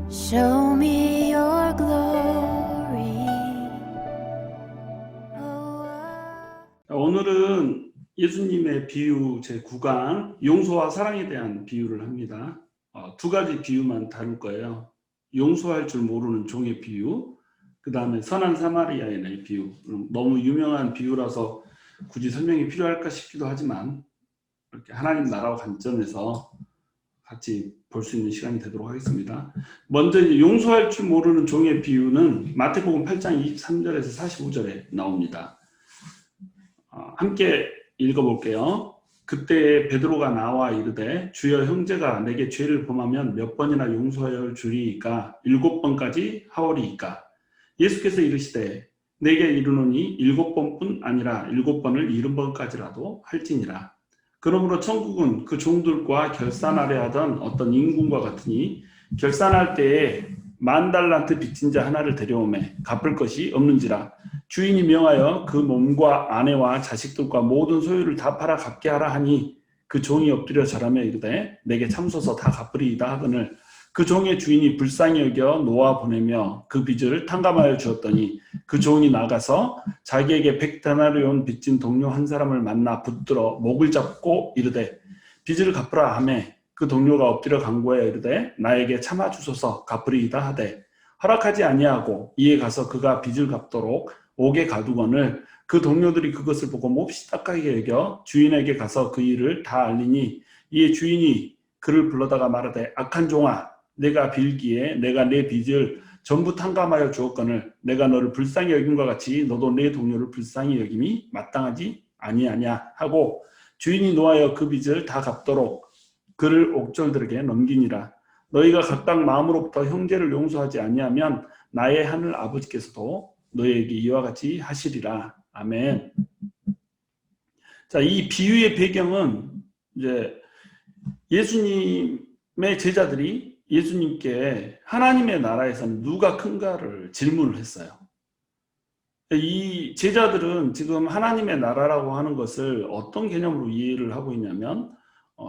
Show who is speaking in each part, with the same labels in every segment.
Speaker 1: Show me your glory.
Speaker 2: 오늘은 예수님의 비유 제9강 용서와 사랑에 대한 비유를 합니다. 두 가지 비유만 다룰 거예요. 용서할 줄 모르는 종의 비유, 그 다음에 선한 사마리아인의 비유. 너무 유명한 비유라서 굳이 설명이 필요할까 싶기도 하지만 이렇게 하나님 나라와 관점에서 같이 볼 수 있는 시간이 되도록 하겠습니다. 먼저 용서할 줄 모르는 종의 비유는 마태복음 8장 23절에서 45절에 나옵니다. 함께 읽어볼게요. 그때 베드로가 나와 이르되 주여 형제가 내게 죄를 범하면 몇 번이나 용서하여 주리이까 7번까지 하오리이까. 예수께서 이르시되 내게 이르노니 7번뿐 아니라 7번을 70번까지라도 할지니라. 그러므로 천국은 그 종들과 결산하려 하던 어떤 임금과 같으니 결산할 때에 10,000달란트 빚진 자 하나를 데려오매 갚을 것이 없는지라. 주인이 명하여 그 몸과 아내와 자식들과 모든 소유를 다 팔아 갚게 하라 하니 그 종이 엎드려 절하며 이르되 내게 참소서 다 갚으리이다 하거늘 그 종의 주인이 불쌍히 여겨 놓아 보내며 그 빚을 탕감하여 주었더니 그 종이 나가서 자기에게 100데나리온 빚진 동료 한 사람을 만나 붙들어 목을 잡고 이르되 빚을 갚으라 하며 그 동료가 엎드려 간구하여 이르되 나에게 참아주소서 갚으리이다 하되 허락하지 아니하고 이에 가서 그가 빚을 갚도록 옥에 가두거늘 그 동료들이 그것을 보고 몹시 딱하게 여겨 주인에게 가서 그 일을 다 알리니 이에 주인이 그를 불러다가 말하되 악한 종아 내가 빌기에 내가 내 빚을 전부 탕감하여 주었거늘 내가 너를 불쌍히 여김과 같이 너도 내 동료를 불쌍히 여김이 마땅하지 아니하냐 하고 주인이 노하여 그 빚을 다 갚도록 그를 옥졸들에게 넘기니라. 너희가 각각 마음으로부터 형제를 용서하지 아니하면 나의 하늘 아버지께서도 너희에게 이와 같이 하시리라. 아멘. 자, 이 비유의 배경은 이제 예수님의 제자들이 예수님께 하나님의 나라에서는 누가 큰가를 질문을 했어요. 이 제자들은 지금 하나님의 나라라고 하는 것을 어떤 개념으로 이해를 하고 있냐면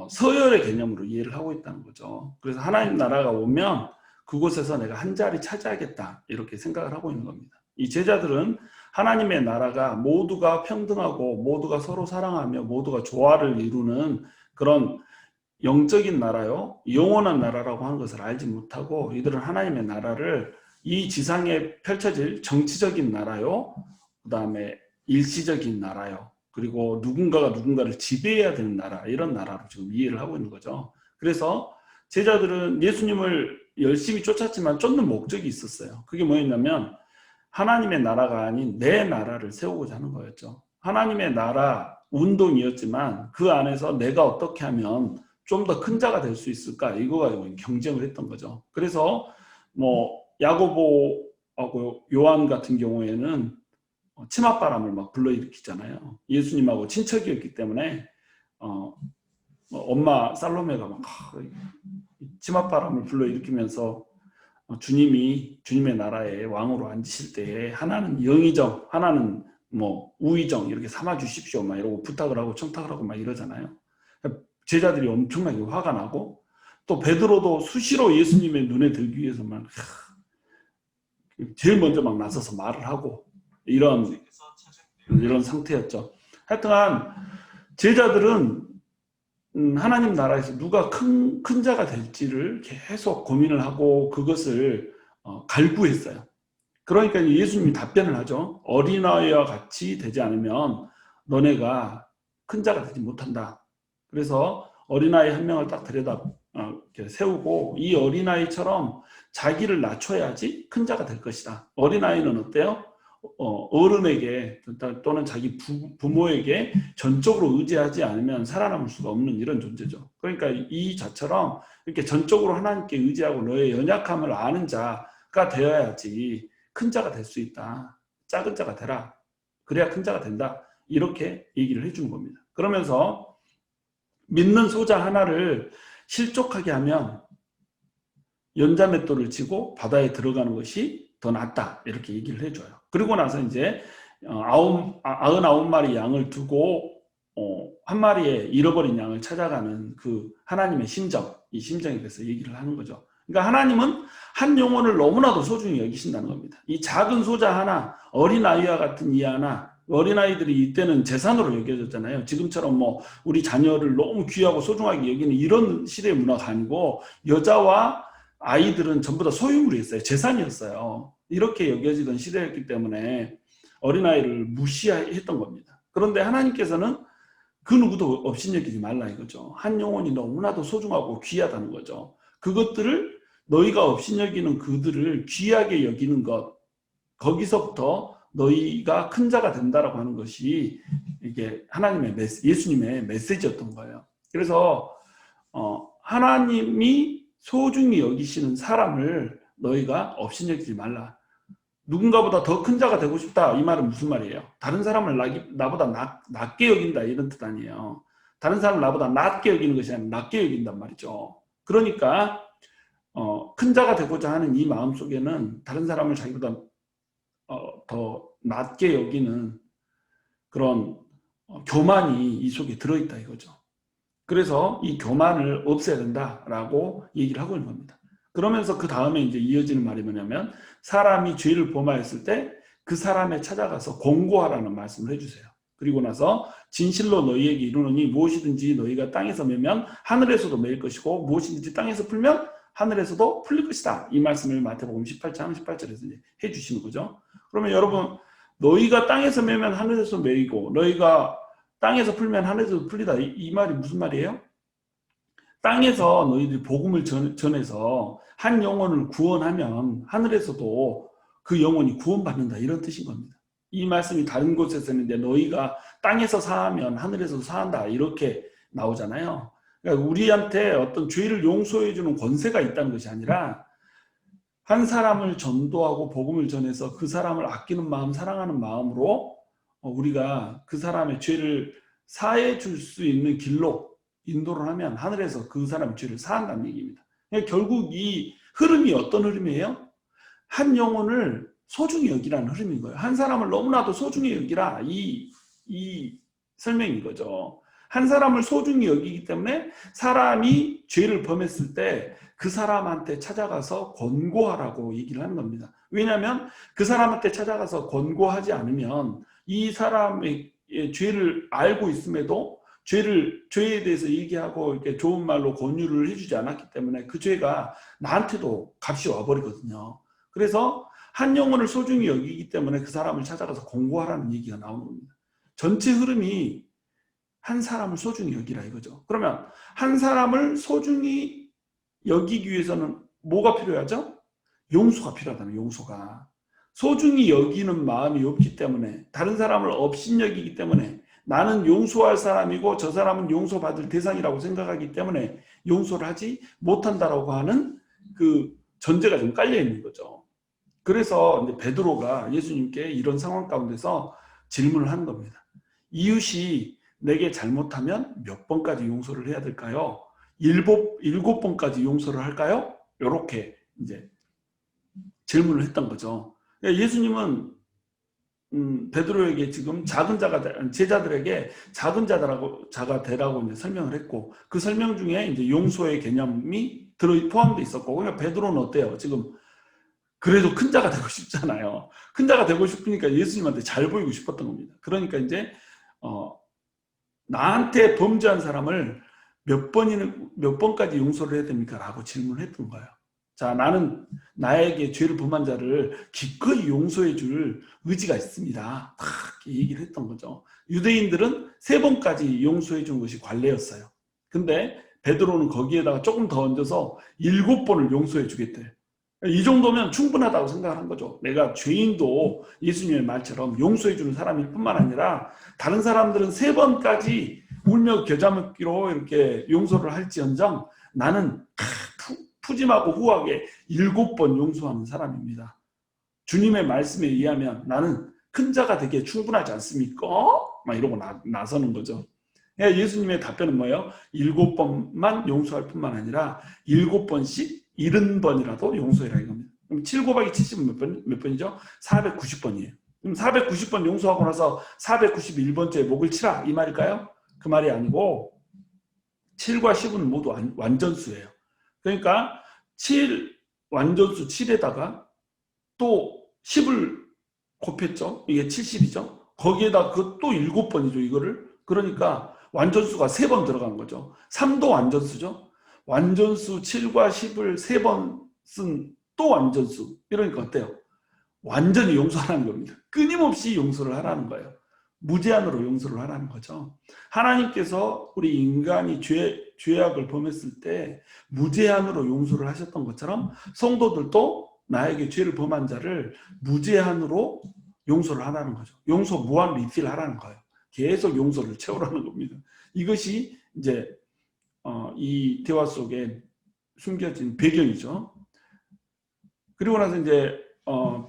Speaker 2: 서열의 개념으로 이해를 하고 있다는 거죠. 그래서 하나님 나라가 오면 그곳에서 내가 한 자리 차지하겠다 이렇게 생각을 하고 있는 겁니다. 이 제자들은 하나님의 나라가 모두가 평등하고 모두가 서로 사랑하며 모두가 조화를 이루는 그런 영적인 나라요, 영원한 나라라고 하는 것을 알지 못하고 이들은 하나님의 나라를 이 지상에 펼쳐질 정치적인 나라요, 그 다음에 일시적인 나라요, 그리고 누군가가 누군가를 지배해야 되는 나라, 이런 나라로 지금 이해를 하고 있는 거죠. 그래서 제자들은 예수님을 열심히 쫓았지만 쫓는 목적이 있었어요. 그게 뭐였냐면 하나님의 나라가 아닌 내 나라를 세우고자 하는 거였죠. 하나님의 나라 운동이었지만 그 안에서 내가 어떻게 하면 좀 더 큰 자가 될 수 있을까? 이거 가지고 경쟁을 했던 거죠. 그래서 뭐 야고보하고 요한 같은 경우에는 치맛바람을 막 불러일으키잖아요. 예수님하고 친척이었기 때문에 엄마 살로메가 막 치맛바람을 불러일으키면서 주님의 나라에 왕으로 앉으실 때에 하나는 영의정, 하나는 뭐 우의정 이렇게 삼아 주십시오 막 이러고 부탁을 하고 청탁을 하고 막 이러잖아요. 제자들이 엄청나게 화가 나고 또 베드로도 수시로 예수님의 눈에 들기 위해서 막 제일 먼저 막 나서서 말을 하고 이런 상태였죠. 하여튼간 제자들은 하나님 나라에서 누가 큰 자가 될지를 계속 고민을 하고 그것을 갈구했어요. 그러니까 예수님이 답변을 하죠. 어린아이와 같이 되지 않으면 너네가 큰 자가 되지 못한다. 그래서 어린아이 한 명을 딱 데려다 세우고 이 어린아이처럼 자기를 낮춰야지 큰 자가 될 것이다. 어린아이는 어때요? 어른에게 또는 자기 부모에게 전적으로 의지하지 않으면 살아남을 수가 없는 이런 존재죠. 그러니까 이 자처럼 이렇게 전적으로 하나님께 의지하고 너의 연약함을 아는 자가 되어야지 큰 자가 될 수 있다. 작은 자가 되라. 그래야 큰 자가 된다. 이렇게 얘기를 해주는 겁니다. 그러면서 믿는 소자 하나를 실족하게 하면 연자맷돌을 치고 바다에 들어가는 것이 더 낫다. 이렇게 얘기를 해줘요. 그리고 나서 이제 99마리 양을 두고 한 마리의 잃어버린 양을 찾아가는 그 하나님의 심정, 이 심정에 대해서 얘기를 하는 거죠. 그러니까 하나님은 한 영혼을 너무나도 소중히 여기신다는 겁니다. 이 작은 소자 하나, 어린아이와 같은 이 하나, 어린아이들이 이때는 재산으로 여겨졌잖아요. 지금처럼 뭐 우리 자녀를 너무 귀하고 소중하게 여기는 이런 시대의 문화가 아니고 여자와 아이들은 전부 다 소유물이었어요. 재산이었어요. 이렇게 여겨지던 시대였기 때문에 어린아이를 무시했던 겁니다. 그런데 하나님께서는 그 누구도 업신여기지 말라 이거죠. 한 영혼이 너무나도 소중하고 귀하다는 거죠. 그것들을 너희가 업신여기는 그들을 귀하게 여기는 것, 거기서부터 너희가 큰 자가 된다라고 하는 것이 이게 하나님의 예수님의 메시지였던 거예요. 그래서 하나님이 소중히 여기시는 사람을 너희가 업신여기지 말라. 누군가보다 더 큰 자가 되고 싶다. 이 말은 무슨 말이에요? 다른 사람을 나보다 낮게 여긴다 이런 뜻 아니에요. 다른 사람을 나보다 낮게 여기는 것이 아니라 낮게 여긴단 말이죠. 그러니까 큰 자가 되고자 하는 이 마음 속에는 다른 사람을 자기보다 더 낮게 여기는 그런 교만이 이 속에 들어있다 이거죠. 그래서 이 교만을 없애야 된다라고 얘기를 하고 있는 겁니다. 그러면서 그 다음에 이제 이어지는 말이 뭐냐면 사람이 죄를 범하였을 때 그 사람에 찾아가서 권고하라는 말씀을 해주세요. 그리고 나서 진실로 너희에게 이르노니 무엇이든지 너희가 땅에서 매면 하늘에서도 매일 것이고 무엇이든지 땅에서 풀면 하늘에서도 풀릴 것이다. 이 말씀을 마태복음 18장 18절에서 이제 해주시는 거죠. 그러면 여러분 너희가 땅에서 매면 하늘에서 매이고 너희가 땅에서 풀면 하늘에서도 풀리다. 이 말이 무슨 말이에요? 땅에서 너희들이 복음을 전해서 한 영혼을 구원하면 하늘에서도 그 영혼이 구원받는다 이런 뜻인 겁니다. 이 말씀이 다른 곳에서 있는데 너희가 땅에서 사하면 하늘에서도 사한다 이렇게 나오잖아요. 그러니까 우리한테 어떤 죄를 용서해 주는 권세가 있다는 것이 아니라 한 사람을 전도하고 복음을 전해서 그 사람을 아끼는 마음, 사랑하는 마음으로 우리가 그 사람의 죄를 사해 줄 수 있는 길로 인도를 하면 하늘에서 그 사람의 죄를 사한다는 얘기입니다. 그러니까 결국 이 흐름이 어떤 흐름이에요? 한 영혼을 소중히 여기라는 흐름인 거예요. 한 사람을 너무나도 소중히 여기라 이 설명인 거죠. 한 사람을 소중히 여기기 때문에 사람이 죄를 범했을 때 그 사람한테 찾아가서 권고하라고 얘기를 하는 겁니다. 왜냐하면 그 사람한테 찾아가서 권고하지 않으면 이 사람의 죄를 알고 있음에도 죄에 대해서 얘기하고 이렇게 좋은 말로 권유를 해주지 않았기 때문에 그 죄가 나한테도 값이 와버리거든요. 그래서 한 영혼을 소중히 여기기 때문에 그 사람을 찾아가서 권고하라는 얘기가 나오는 겁니다. 전체 흐름이 한 사람을 소중히 여기라 이거죠. 그러면 한 사람을 소중히 여기기 위해서는 뭐가 필요하죠? 용서가 필요하다는 용서가. 소중히 여기는 마음이 없기 때문에 다른 사람을 업신여기기 때문에 나는 용서할 사람이고 저 사람은 용서받을 대상이라고 생각하기 때문에 용서를 하지 못한다라고 하는 그 전제가 좀 깔려 있는 거죠. 그래서 이제 베드로가 예수님께 이런 상황 가운데서 질문을 하는 겁니다. 이웃이 내게 잘못하면 몇 번까지 용서를 해야 될까요? 일곱 번까지 용서를 할까요? 이렇게 이제 질문을 했던 거죠. 예수님은 베드로에게 지금 작은 자가 제자들에게 작은 자가 되라고 이제 설명을 했고 그 설명 중에 이제 용서의 개념이 포함되어 있었고 그러니까 베드로는 어때요? 지금 그래도 큰 자가 되고 싶잖아요. 큰 자가 되고 싶으니까 예수님한테 잘 보이고 싶었던 겁니다. 그러니까 이제 나한테 범죄한 사람을 몇 번까지 용서를 해야 됩니까? 라고 질문을 했던 거예요. 자, 나는 나에게 죄를 범한 자를 기꺼이 용서해 줄 의지가 있습니다. 딱 얘기를 했던 거죠. 유대인들은 3번까지 용서해 준 것이 관례였어요. 근데 베드로는 거기에다가 조금 더 얹어서 7번을 용서해 주겠대요. 이 정도면 충분하다고 생각한 거죠. 내가 죄인도 예수님의 말처럼 용서해 주는 사람일 뿐만 아니라 다른 사람들은 3번까지 울며 겨자 먹기로 이렇게 용서를 할지언정 나는 푸짐하고 후하게 7번 용서하는 사람입니다. 주님의 말씀에 의하면 나는 큰 자가 되기에 충분하지 않습니까? 막 이러고 나서는 거죠. 예수님의 답변은 뭐예요? 7번만 용서할 뿐만 아니라 7번씩 70번이라도 용서해라 이겁니다. 그럼 7 곱하기 70은 몇 번이죠? 490번이에요. 그럼 490번 용서하고 나서 491번째에 목을 치라 이 말일까요? 그 말이 아니고 7과 10은 모두 완전수예요. 그러니까 7 완전수 7에다가 또 10을 곱했죠. 이게 70이죠. 거기에다 그 또 7번이죠. 이거를. 그러니까 완전수가 3번 들어간 거죠. 3도 완전수죠. 완전수 7과 10을 3번 쓴 또 완전수. 이러니까 어때요? 완전히 용서하라는 겁니다. 끊임없이 용서를 하라는 거예요. 무제한으로 용서를 하라는 거죠. 하나님께서 우리 인간이 죄악을 범했을 때 무제한으로 용서를 하셨던 것처럼 성도들도 나에게 죄를 범한 자를 무제한으로 용서를 하라는 거죠. 용서 무한 리필 하라는 거예요. 계속 용서를 채우라는 겁니다. 이것이 이제 이 대화 속에 숨겨진 배경이죠. 그리고 나서 이제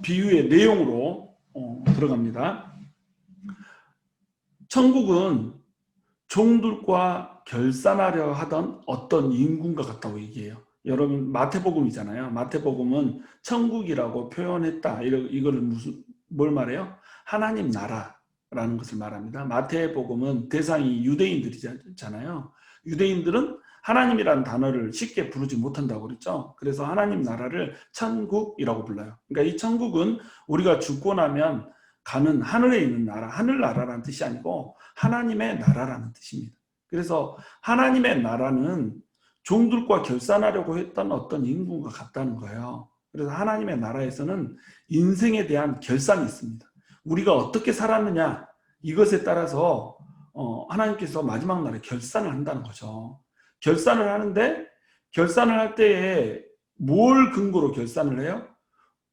Speaker 2: 비유의 내용으로 들어갑니다. 천국은 종들과 결산하려 하던 어떤 인군과 같다고 얘기해요. 여러분 마태복음이잖아요. 마태복음은 천국이라고 표현했다. 이거를 뭘 말해요? 하나님 나라라는 것을 말합니다. 마태복음은 대상이 유대인들이잖아요. 유대인들은 하나님이라는 단어를 쉽게 부르지 못한다고 그랬죠. 그래서 하나님 나라를 천국이라고 불러요. 그러니까 이 천국은 우리가 죽고 나면 가는 하늘에 있는 나라, 하늘나라라는 뜻이 아니고 하나님의 나라라는 뜻입니다. 그래서 하나님의 나라는 종들과 결산하려고 했던 어떤 인군과 같다는 거예요. 그래서 하나님의 나라에서는 인생에 대한 결산이 있습니다. 우리가 어떻게 살았느냐 이것에 따라서 하나님께서 마지막 날에 결산을 한다는 거죠. 결산을 하는데 결산을 할 때에 뭘 근거로 결산을 해요?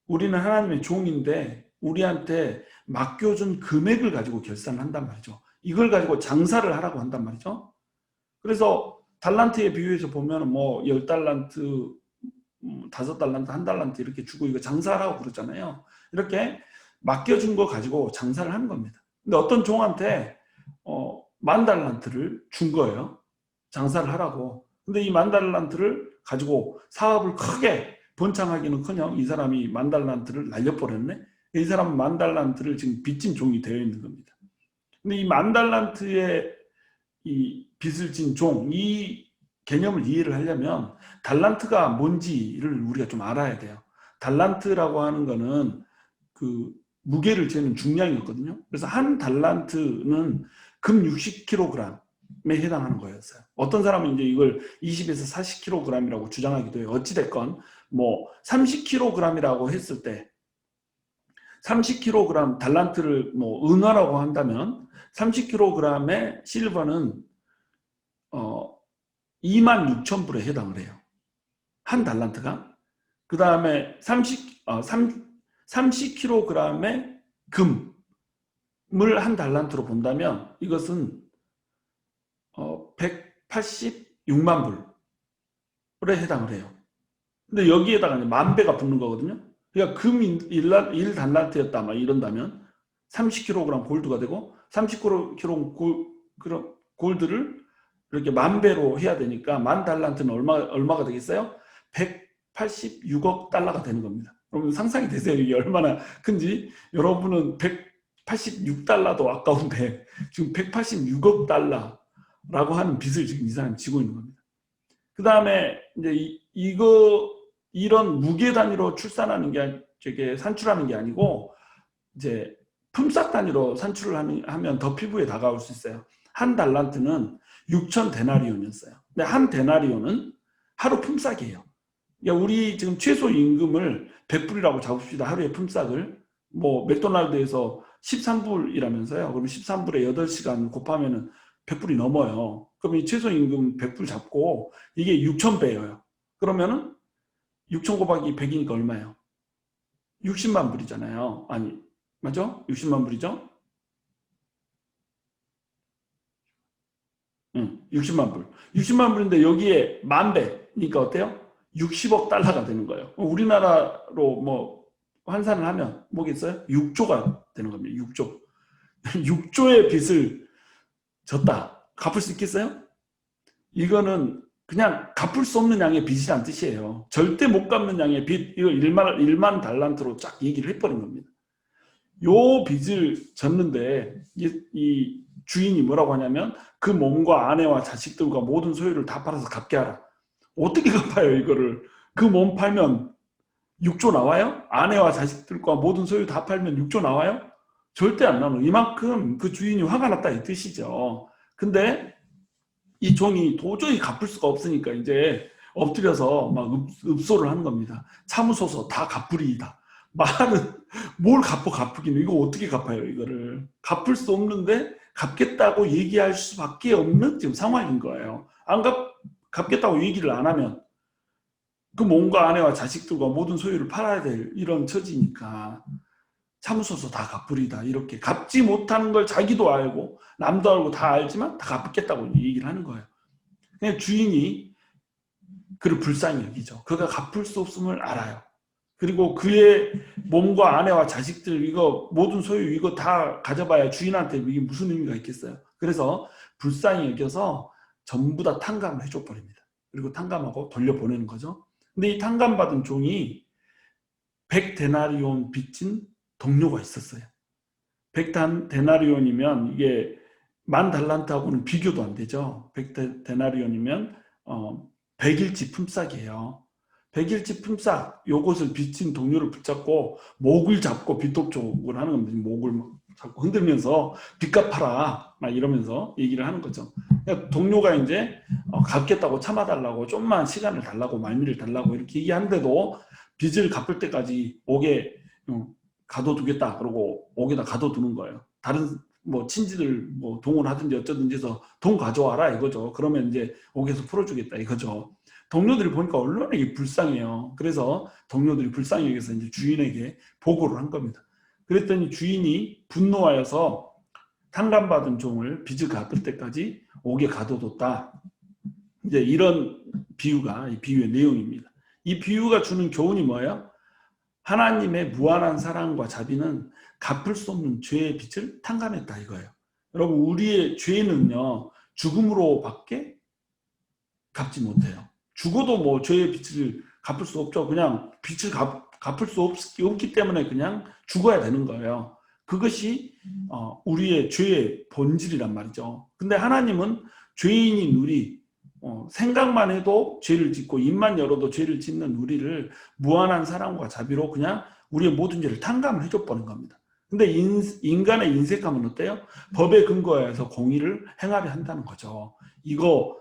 Speaker 2: 우리는 하나님의 종인데 우리한테 맡겨준 금액을 가지고 결산을 한단 말이죠. 이걸 가지고 장사를 하라고 한단 말이죠. 그래서 달란트의 비유에서 보면 뭐 10달란트, 5달란트, 1달란트 이렇게 주고 이거 장사하라고 그러잖아요. 이렇게 맡겨준 거 가지고 장사를 하는 겁니다. 근데 어떤 종한테 10,000달란트를 준 거예요. 장사를 하라고. 근데 이 10,000달란트를 가지고 사업을 크게 번창하기는커녕 이 사람이 10,000달란트를 날려버렸네. 이 사람은 10,000달란트를 지금 빚진 종이 되어 있는 겁니다. 근데 이 10,000달란트의 이 빚을 진 종, 이 개념을 이해를 하려면 달란트가 뭔지를 우리가 좀 알아야 돼요. 달란트라고 하는 거는 그 무게를 재는 중량이었거든요. 그래서 한 달란트는 금 60kg에 해당하는 거였어요. 어떤 사람은 이제 이걸 20에서 40kg이라고 주장하기도 해요. 어찌됐건 뭐 30kg이라고 했을 때 30kg 달란트를 뭐 은화라고 한다면 30kg의 실버는 26,000불에 해당을 해요. 한 달란트가. 그 다음에 30kg의 금을 한 달란트로 본다면 이것은 186만 불에 해당을 해요. 근데 여기에다가 10,000배가 붙는 거거든요. 그러니까 금 1달란트였다 막 이런다면 30kg 골드가 되고 30kg 골드를 이렇게 10,000배로 해야 되니까 10,000달란트는 얼마가 되겠어요? 186억 달러가 되는 겁니다. 여러분 상상이 되세요? 이게 얼마나 큰지. 여러분은 186달러도 아까운데 지금 186억 달러라고 하는 빚을 지금 이 사람이 지고 있는 겁니다. 그 다음에 이제 이런 무게 단위로 출산하는 게 산출하는 게 아니고 이제 품삯 단위로 산출을 하면 더 피부에 다가올 수 있어요. 한 달란트는 6,000데나리온이었어요. 근데 한 데나리온은 하루 품삯이에요. 그러니까 우리 지금 최소 임금을 100불이라고 잡읍시다. 하루의 품삯을. 뭐 맥도날드에서 13불이라면서요. 그럼 13불에 8시간 곱하면은 100불이 넘어요. 그럼 이 최소 임금 100불 잡고 이게 6,000배예요. 그러면은 6,000 곱하기 100이니까 얼마예요? 60만 불이잖아요. 아니, 맞죠? 60만 불이죠? 60만 불. 60만 불인데 여기에 10,000배니까 어때요? 60억 달러가 되는 거예요. 우리나라로 뭐 환산을 하면 뭐겠어요? 6조가 되는 겁니다. 6조. 6조의 빚을 졌다. 갚을 수 있겠어요? 이거는 그냥 갚을 수 없는 양의 빚이란 뜻이에요. 절대 못 갚는 양의 빚, 이거 1만 달란트로 쫙 얘기를 해버린 겁니다. 요 빚을 졌는데 이 주인이 뭐라고 하냐면 그 몸과 아내와 자식들과 모든 소유를 다 팔아서 갚게 하라. 어떻게 갚아요 이거를? 그 몸 팔면 6조 나와요? 아내와 자식들과 모든 소유 다 팔면 6조 나와요? 절대 안 나와요. 이만큼 그 주인이 화가 났다 이 뜻이죠. 근데 이 종이 도저히 갚을 수가 없으니까 이제 엎드려서 막 읍소를 하는 겁니다. 참으소서 다 갚으리이다. 말은 뭘 갚기는 이거 어떻게 갚아요 이거를. 갚을 수 없는데 갚겠다고 얘기할 수밖에 없는 지금 상황인 거예요. 안 갚겠다고 얘기를 안 하면 그 몸과 아내와 자식들과 모든 소유를 팔아야 될 이런 처지니까 참으소서 다 갚으리다. 이렇게 갚지 못하는 걸 자기도 알고 남도 알고 다 알지만 다 갚겠다고 얘기를 하는 거예요. 그냥 주인이 그를 불쌍히 여기죠. 그가 갚을 수 없음을 알아요. 그리고 그의 몸과 아내와 자식들 이거 모든 소유 이거 다 가져봐야 주인한테 이게 무슨 의미가 있겠어요. 그래서 불쌍히 여겨서 전부 다 탕감을 해줘 버립니다. 그리고 탕감하고 돌려보내는 거죠. 근데 이 탕감받은 종이 100데나리온 빚진 동료가 있었어요. 100데나리온이면 이게 10,000달란트하고는 비교도 안 되죠. 100데나리온이면 100일치 품삯이에요. 100일치 품삯 요것을 빚진 동료를 붙잡고 목을 잡고 빚독촉을 하는 겁니다. 목을 잡고 흔들면서 빚 갚아라 막 이러면서 얘기를 하는 거죠. 그러니까 동료가 이제 갚겠다고 참아달라고 좀만 시간을 달라고 말미를 달라고 이렇게 얘기하는데도 빚을 갚을 때까지 옥에 가둬두겠다 그러고 옥에다 가둬두는 거예요. 다른 뭐 친지들 뭐 동원하든지 어쩌든지 해서 돈 가져와라 이거죠. 그러면 이제 옥에서 풀어주겠다 이거죠. 동료들이 보니까 얼마나 이게 불쌍해요. 그래서 동료들이 불쌍히 여기서 이제 주인에게 보고를 한 겁니다. 그랬더니 주인이 분노하여서 탕감받은 종을 빚을 갚을 때까지 옥에 가둬뒀다. 이제 이런 비유가 이 비유의 내용입니다. 이 비유가 주는 교훈이 뭐예요? 하나님의 무한한 사랑과 자비는 갚을 수 없는 죄의 빚을 탕감했다 이거예요. 여러분 우리의 죄는요 죽음으로밖에 갚지 못해요. 죽어도 뭐 죄의 빚을 갚을 수 없죠. 그냥 빚을 갚을 수 없기 때문에 그냥 죽어야 되는 거예요. 그것이 우리의 죄의 본질이란 말이죠. 근데 하나님은 죄인인 우리 생각만 해도 죄를 짓고 입만 열어도 죄를 짓는 우리를 무한한 사랑과 자비로 그냥 우리의 모든 죄를 탕감을 해줘 버린 겁니다. 근데 인간의 인색함은 어때요? 법에 근거해서 공의를 행하려 한다는 거죠. 이거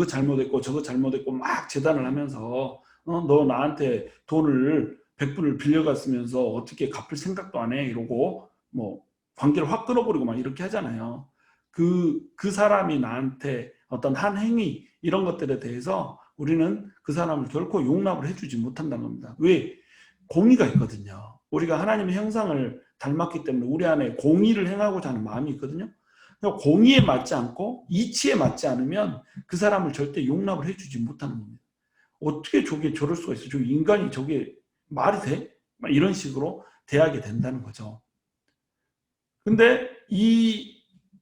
Speaker 2: 잘못했고 저거 잘못했고 막 재단을 하면서 너 나한테 돈을 100불을 빌려갔으면서 어떻게 갚을 생각도 안 해 이러고 뭐 관계를 확 끊어버리고 막 이렇게 하잖아요. 그 사람이 나한테 어떤 한 행위 이런 것들에 대해서 우리는 그 사람을 결코 용납을 해주지 못한다는 겁니다. 왜? 공의가 있거든요. 우리가 하나님의 형상을 닮았기 때문에 우리 안에 공의를 행하고자 하는 마음이 있거든요. 공의에 맞지 않고 이치에 맞지 않으면 그 사람을 절대 용납을 해주지 못하는 겁니다. 어떻게 저럴 수가 있어요? 저 인간이 저게 말이 돼? 이런 식으로 대하게 된다는 거죠. 근데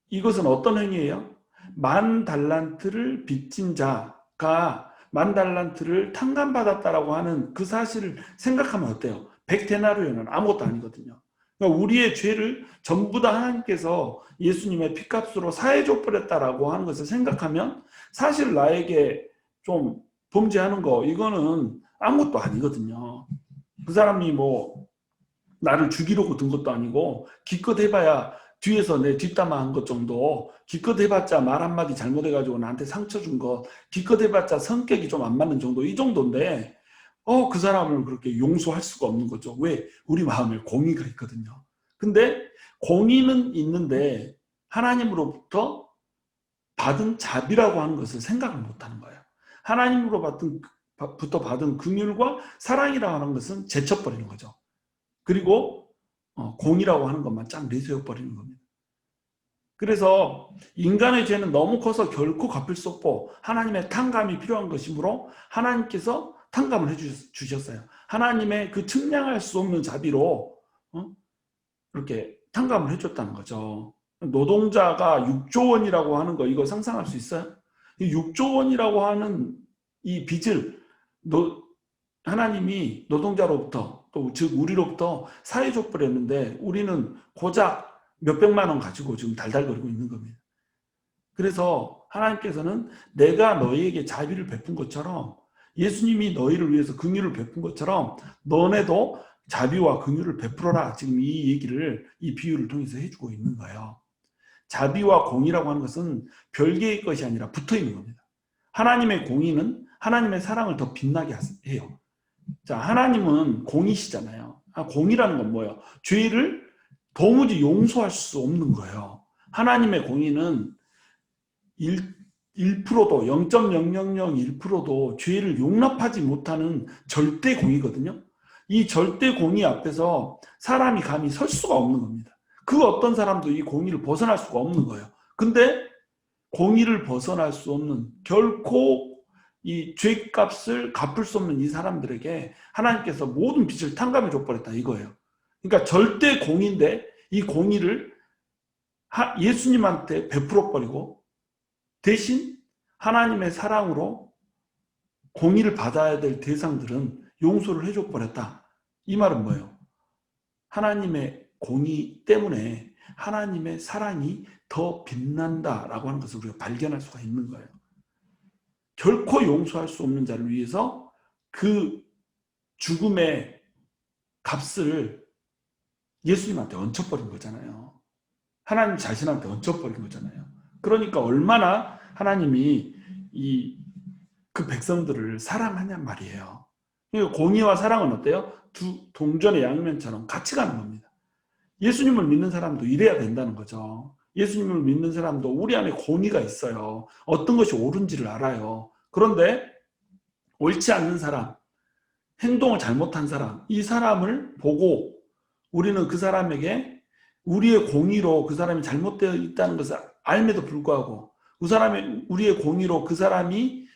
Speaker 2: 이것은 어떤 행위예요? 10,000달란트를 빚진 자가 10,000달란트를 탕감받았다라고 하는 그 사실을 생각하면 어때요? 100데나리온은 아무것도 아니거든요. 그러니까 우리의 죄를 전부 다 하나님께서 예수님의 피값으로 사해줘 버렸다라고 하는 것을 생각하면 사실 나에게 좀 범죄하는 거 이거는 아무것도 아니거든요. 그 사람이 뭐 나를 죽이려고 든 것도 아니고 기껏 해봐야 뒤에서 내 뒷담화한 것 정도, 기껏 해봤자 말 한마디 잘못해가지고 나한테 상처 준 것, 기껏 해봤자 성격이 좀 안 맞는 정도, 이 정도인데 그 사람을 그렇게 용서할 수가 없는 거죠. 왜? 우리 마음에 공의가 있거든요. 근데 공의는 있는데 하나님으로부터 받은 자비라고 하는 것을 생각을 못하는 거예요. 하나님으로부터 받은 긍휼과 사랑이라고 하는 것은 제쳐버리는 거죠. 그리고 공의라고 하는 것만 쫙 내세워버리는 겁니다. 그래서 인간의 죄는 너무 커서 결코 갚을 수 없고 하나님의 탕감이 필요한 것이므로 하나님께서 탕감을 해주셨어요. 하나님의 그 측량할 수 없는 자비로 이렇게 탕감을 해줬다는 거죠. 노동자가 6조 원이라고 하는 거 이거 상상할 수 있어요? 6조 원이라고 하는 이 빚을 하나님이 노동자로부터 또 즉 우리로부터 사해줘 버렸는데 우리는 고작 몇백만 원 가지고 지금 달달거리고 있는 겁니다. 그래서 하나님께서는 내가 너희에게 자비를 베푼 것처럼 예수님이 너희를 위해서 긍휼을 베푼 것처럼 너네도 자비와 긍휼을 베풀어라. 지금 이 얘기를, 이 비유를 통해서 해주고 있는 거예요. 자비와 공의라고 하는 것은 별개의 것이 아니라 붙어 있는 겁니다. 하나님의 공의는 하나님의 사랑을 더 빛나게 해요. 자, 하나님은 공의시잖아요. 공의라는 건 뭐예요? 죄를 도무지 용서할 수 없는 거예요. 하나님의 공의는 1%도, 0.0001%도 죄를 용납하지 못하는 절대 공의거든요. 이 절대 공의 앞에서 사람이 감히 설 수가 없는 겁니다. 그 어떤 사람도 이 공의를 벗어날 수가 없는 거예요. 근데 공의를 벗어날 수 없는, 결코 이 죄값을 갚을 수 없는 이 사람들에게 하나님께서 모든 빚을 탕감해 줘버렸다 이거예요. 그러니까 절대 공의인데 이 공의를 예수님한테 베풀어 버리고 대신 하나님의 사랑으로 공의를 받아야 될 대상들은 용서를 해줘 버렸다. 이 말은 뭐예요? 하나님의 공의 때문에 하나님의 사랑이 더 빛난다라고 하는 것을 우리가 발견할 수가 있는 거예요. 결코 용서할 수 없는 자를 위해서 그 죽음의 값을 예수님한테 얹혀버린 거잖아요. 하나님 자신한테 얹혀버린 거잖아요. 그러니까 얼마나 하나님이 그 백성들을 사랑하냔 말이에요. 공의와 사랑은 어때요? 두 동전의 양면처럼 같이 가는 겁니다. 예수님을 믿는 사람도 이래야 된다는 거죠. 예수님을 믿는 사람도 우리 안에 공의가 있어요. 어떤 것이 옳은지를 알아요. 그런데 옳지 않는 사람, 행동을 잘못한 사람, 이 사람을 보고 우리는 그 사람에게 우리의 공의로 그 사람이 잘못되어 있다는 것을 알면도 불구하고 우리의 공의로 그 사람이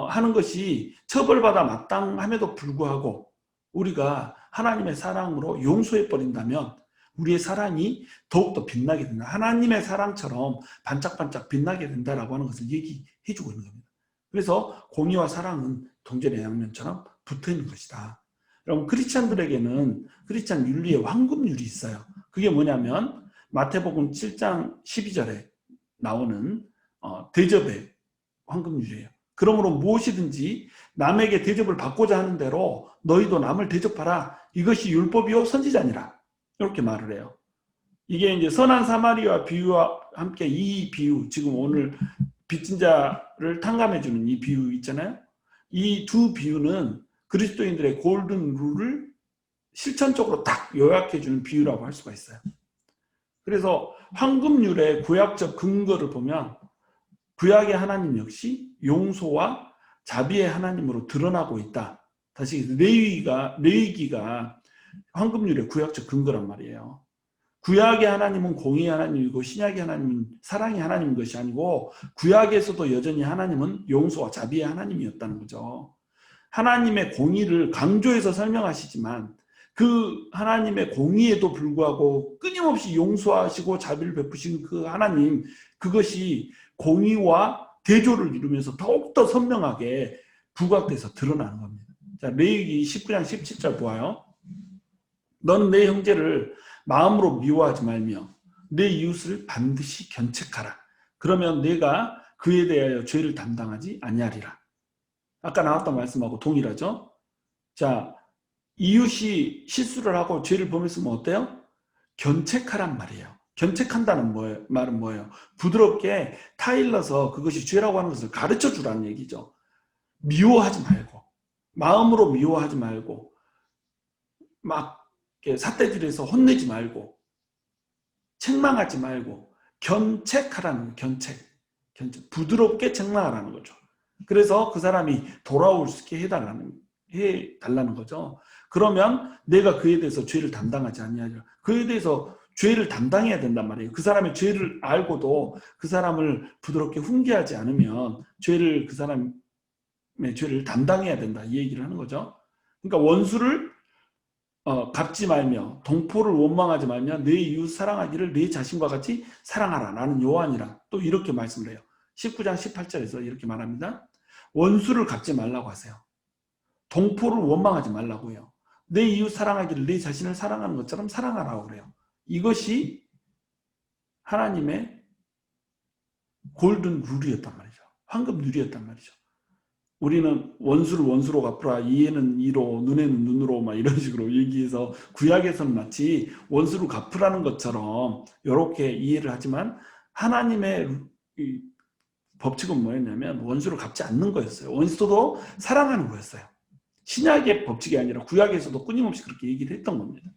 Speaker 2: 하는 것이 처벌받아 마땅함에도 불구하고 우리가 하나님의 사랑으로 용서해 버린다면 우리의 사랑이 더욱더 빛나게 된다. 하나님의 사랑처럼 반짝반짝 빛나게 된다라고 하는 것을 얘기해 주고 있는 겁니다. 그래서 공의와 사랑은 동전의 양면처럼 붙어 있는 것이다. 여러분, 크리스찬들에게는 크리스찬 윤리의 황금률이 있어요. 그게 뭐냐면 마태복음 7장 12절에 나오는 대접의 황금률이에요. 그러므로 무엇이든지 남에게 대접을 받고자 하는 대로 너희도 남을 대접하라. 이것이 율법이요 선지자니라. 이렇게 말을 해요. 이게 이제 선한 사마리아 비유와 함께 이 비유, 지금 오늘 빚진 자를 탕감해주는 이 비유 있잖아요. 이 두 비유는 그리스도인들의 골든 룰을 실천적으로 딱 요약해주는 비유라고 할 수가 있어요. 그래서 황금률의 구약적 근거를 보면 구약의 하나님 역시 용서와 자비의 하나님으로 드러나고 있다. 다시 레위기가 황금률의 구약적 근거란 말이에요. 구약의 하나님은 공의의 하나님이고 신약의 하나님은 사랑의 하나님인 것이 아니고 구약에서도 여전히 하나님은 용서와 자비의 하나님이었다는 거죠. 하나님의 공의를 강조해서 설명하시지만 그 하나님의 공의에도 불구하고 끊임없이 용서하시고 자비를 베푸신 그 하나님, 그것이 공의와 대조를 이루면서 더욱더 선명하게 부각돼서 드러나는 겁니다. 자, 레위기 19장 17절 보아요. 너는 내 형제를 마음으로 미워하지 말며 내 이웃을 반드시 견책하라. 그러면 내가 그에 대하여 죄를 담당하지 아니하리라. 아까 나왔던 말씀하고 동일하죠? 자, 이웃이 실수를 하고 죄를 범했으면 어때요? 견책하란 말이에요. 견책한다는 말은 뭐예요? 부드럽게 타일러서 그것이 죄라고 하는 것을 가르쳐 주라는 얘기죠. 미워하지 말고, 마음으로 미워하지 말고, 막 삿대질해서 혼내지 말고, 책망하지 말고, 견책하라는 견책. 부드럽게 책망하라는 거죠. 그래서 그 사람이 돌아올 수 있게 해달라는 거죠. 그러면 내가 그에 대해서 죄를 담당하지 않냐죠. 그에 대해서 죄를 담당해야 된단 말이에요. 그 사람의 죄를 알고도 그 사람을 부드럽게 훈계하지 않으면 그 사람의 죄를 담당해야 된다. 이 얘기를 하는 거죠. 그러니까 원수를 갚지 말며 동포를 원망하지 말며 내 이웃 사랑하기를 내 자신과 같이 사랑하라. 나는 요한이라. 또 이렇게 말씀을 해요. 19장 18절에서 이렇게 말합니다. 원수를 갚지 말라고 하세요. 동포를 원망하지 말라고 해요. 내 이웃 사랑하기를 내 자신을 사랑하는 것처럼 사랑하라고 그래요. 이것이 하나님의 골든 룰이었단 말이죠. 황금 룰이었단 말이죠. 우리는 원수를 원수로 갚으라, 이에는 이로, 눈에는 눈으로, 막 이런 식으로 얘기해서 구약에서는 마치 원수를 갚으라는 것처럼 이렇게 이해를 하지만 하나님의 이 법칙은 뭐였냐면 원수를 갚지 않는 거였어요. 원수도 사랑하는 거였어요. 신약의 법칙이 아니라 구약에서도 끊임없이 그렇게 얘기를 했던 겁니다.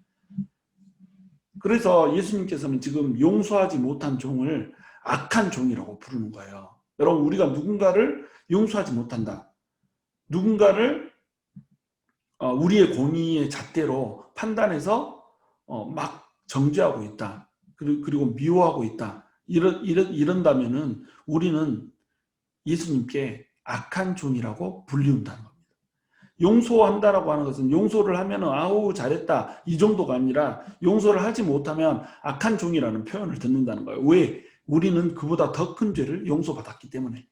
Speaker 2: 그래서 예수님께서는 지금 용서하지 못한 종을 악한 종이라고 부르는 거예요. 여러분, 우리가 누군가를 용서하지 못한다. 누군가를 우리의 공의의 잣대로 판단해서 막 정죄하고 있다. 그리고 미워하고 있다. 이런다면은 우리는 예수님께 악한 종이라고 불리운다는 겁니다. 용서한다라고 하는 것은 용서를 하면은 아우 잘했다 이 정도가 아니라 용서를 하지 못하면 악한 종이라는 표현을 듣는다는 거예요. 왜? 우리는 그보다 더 큰 죄를 용서받았기 때문에.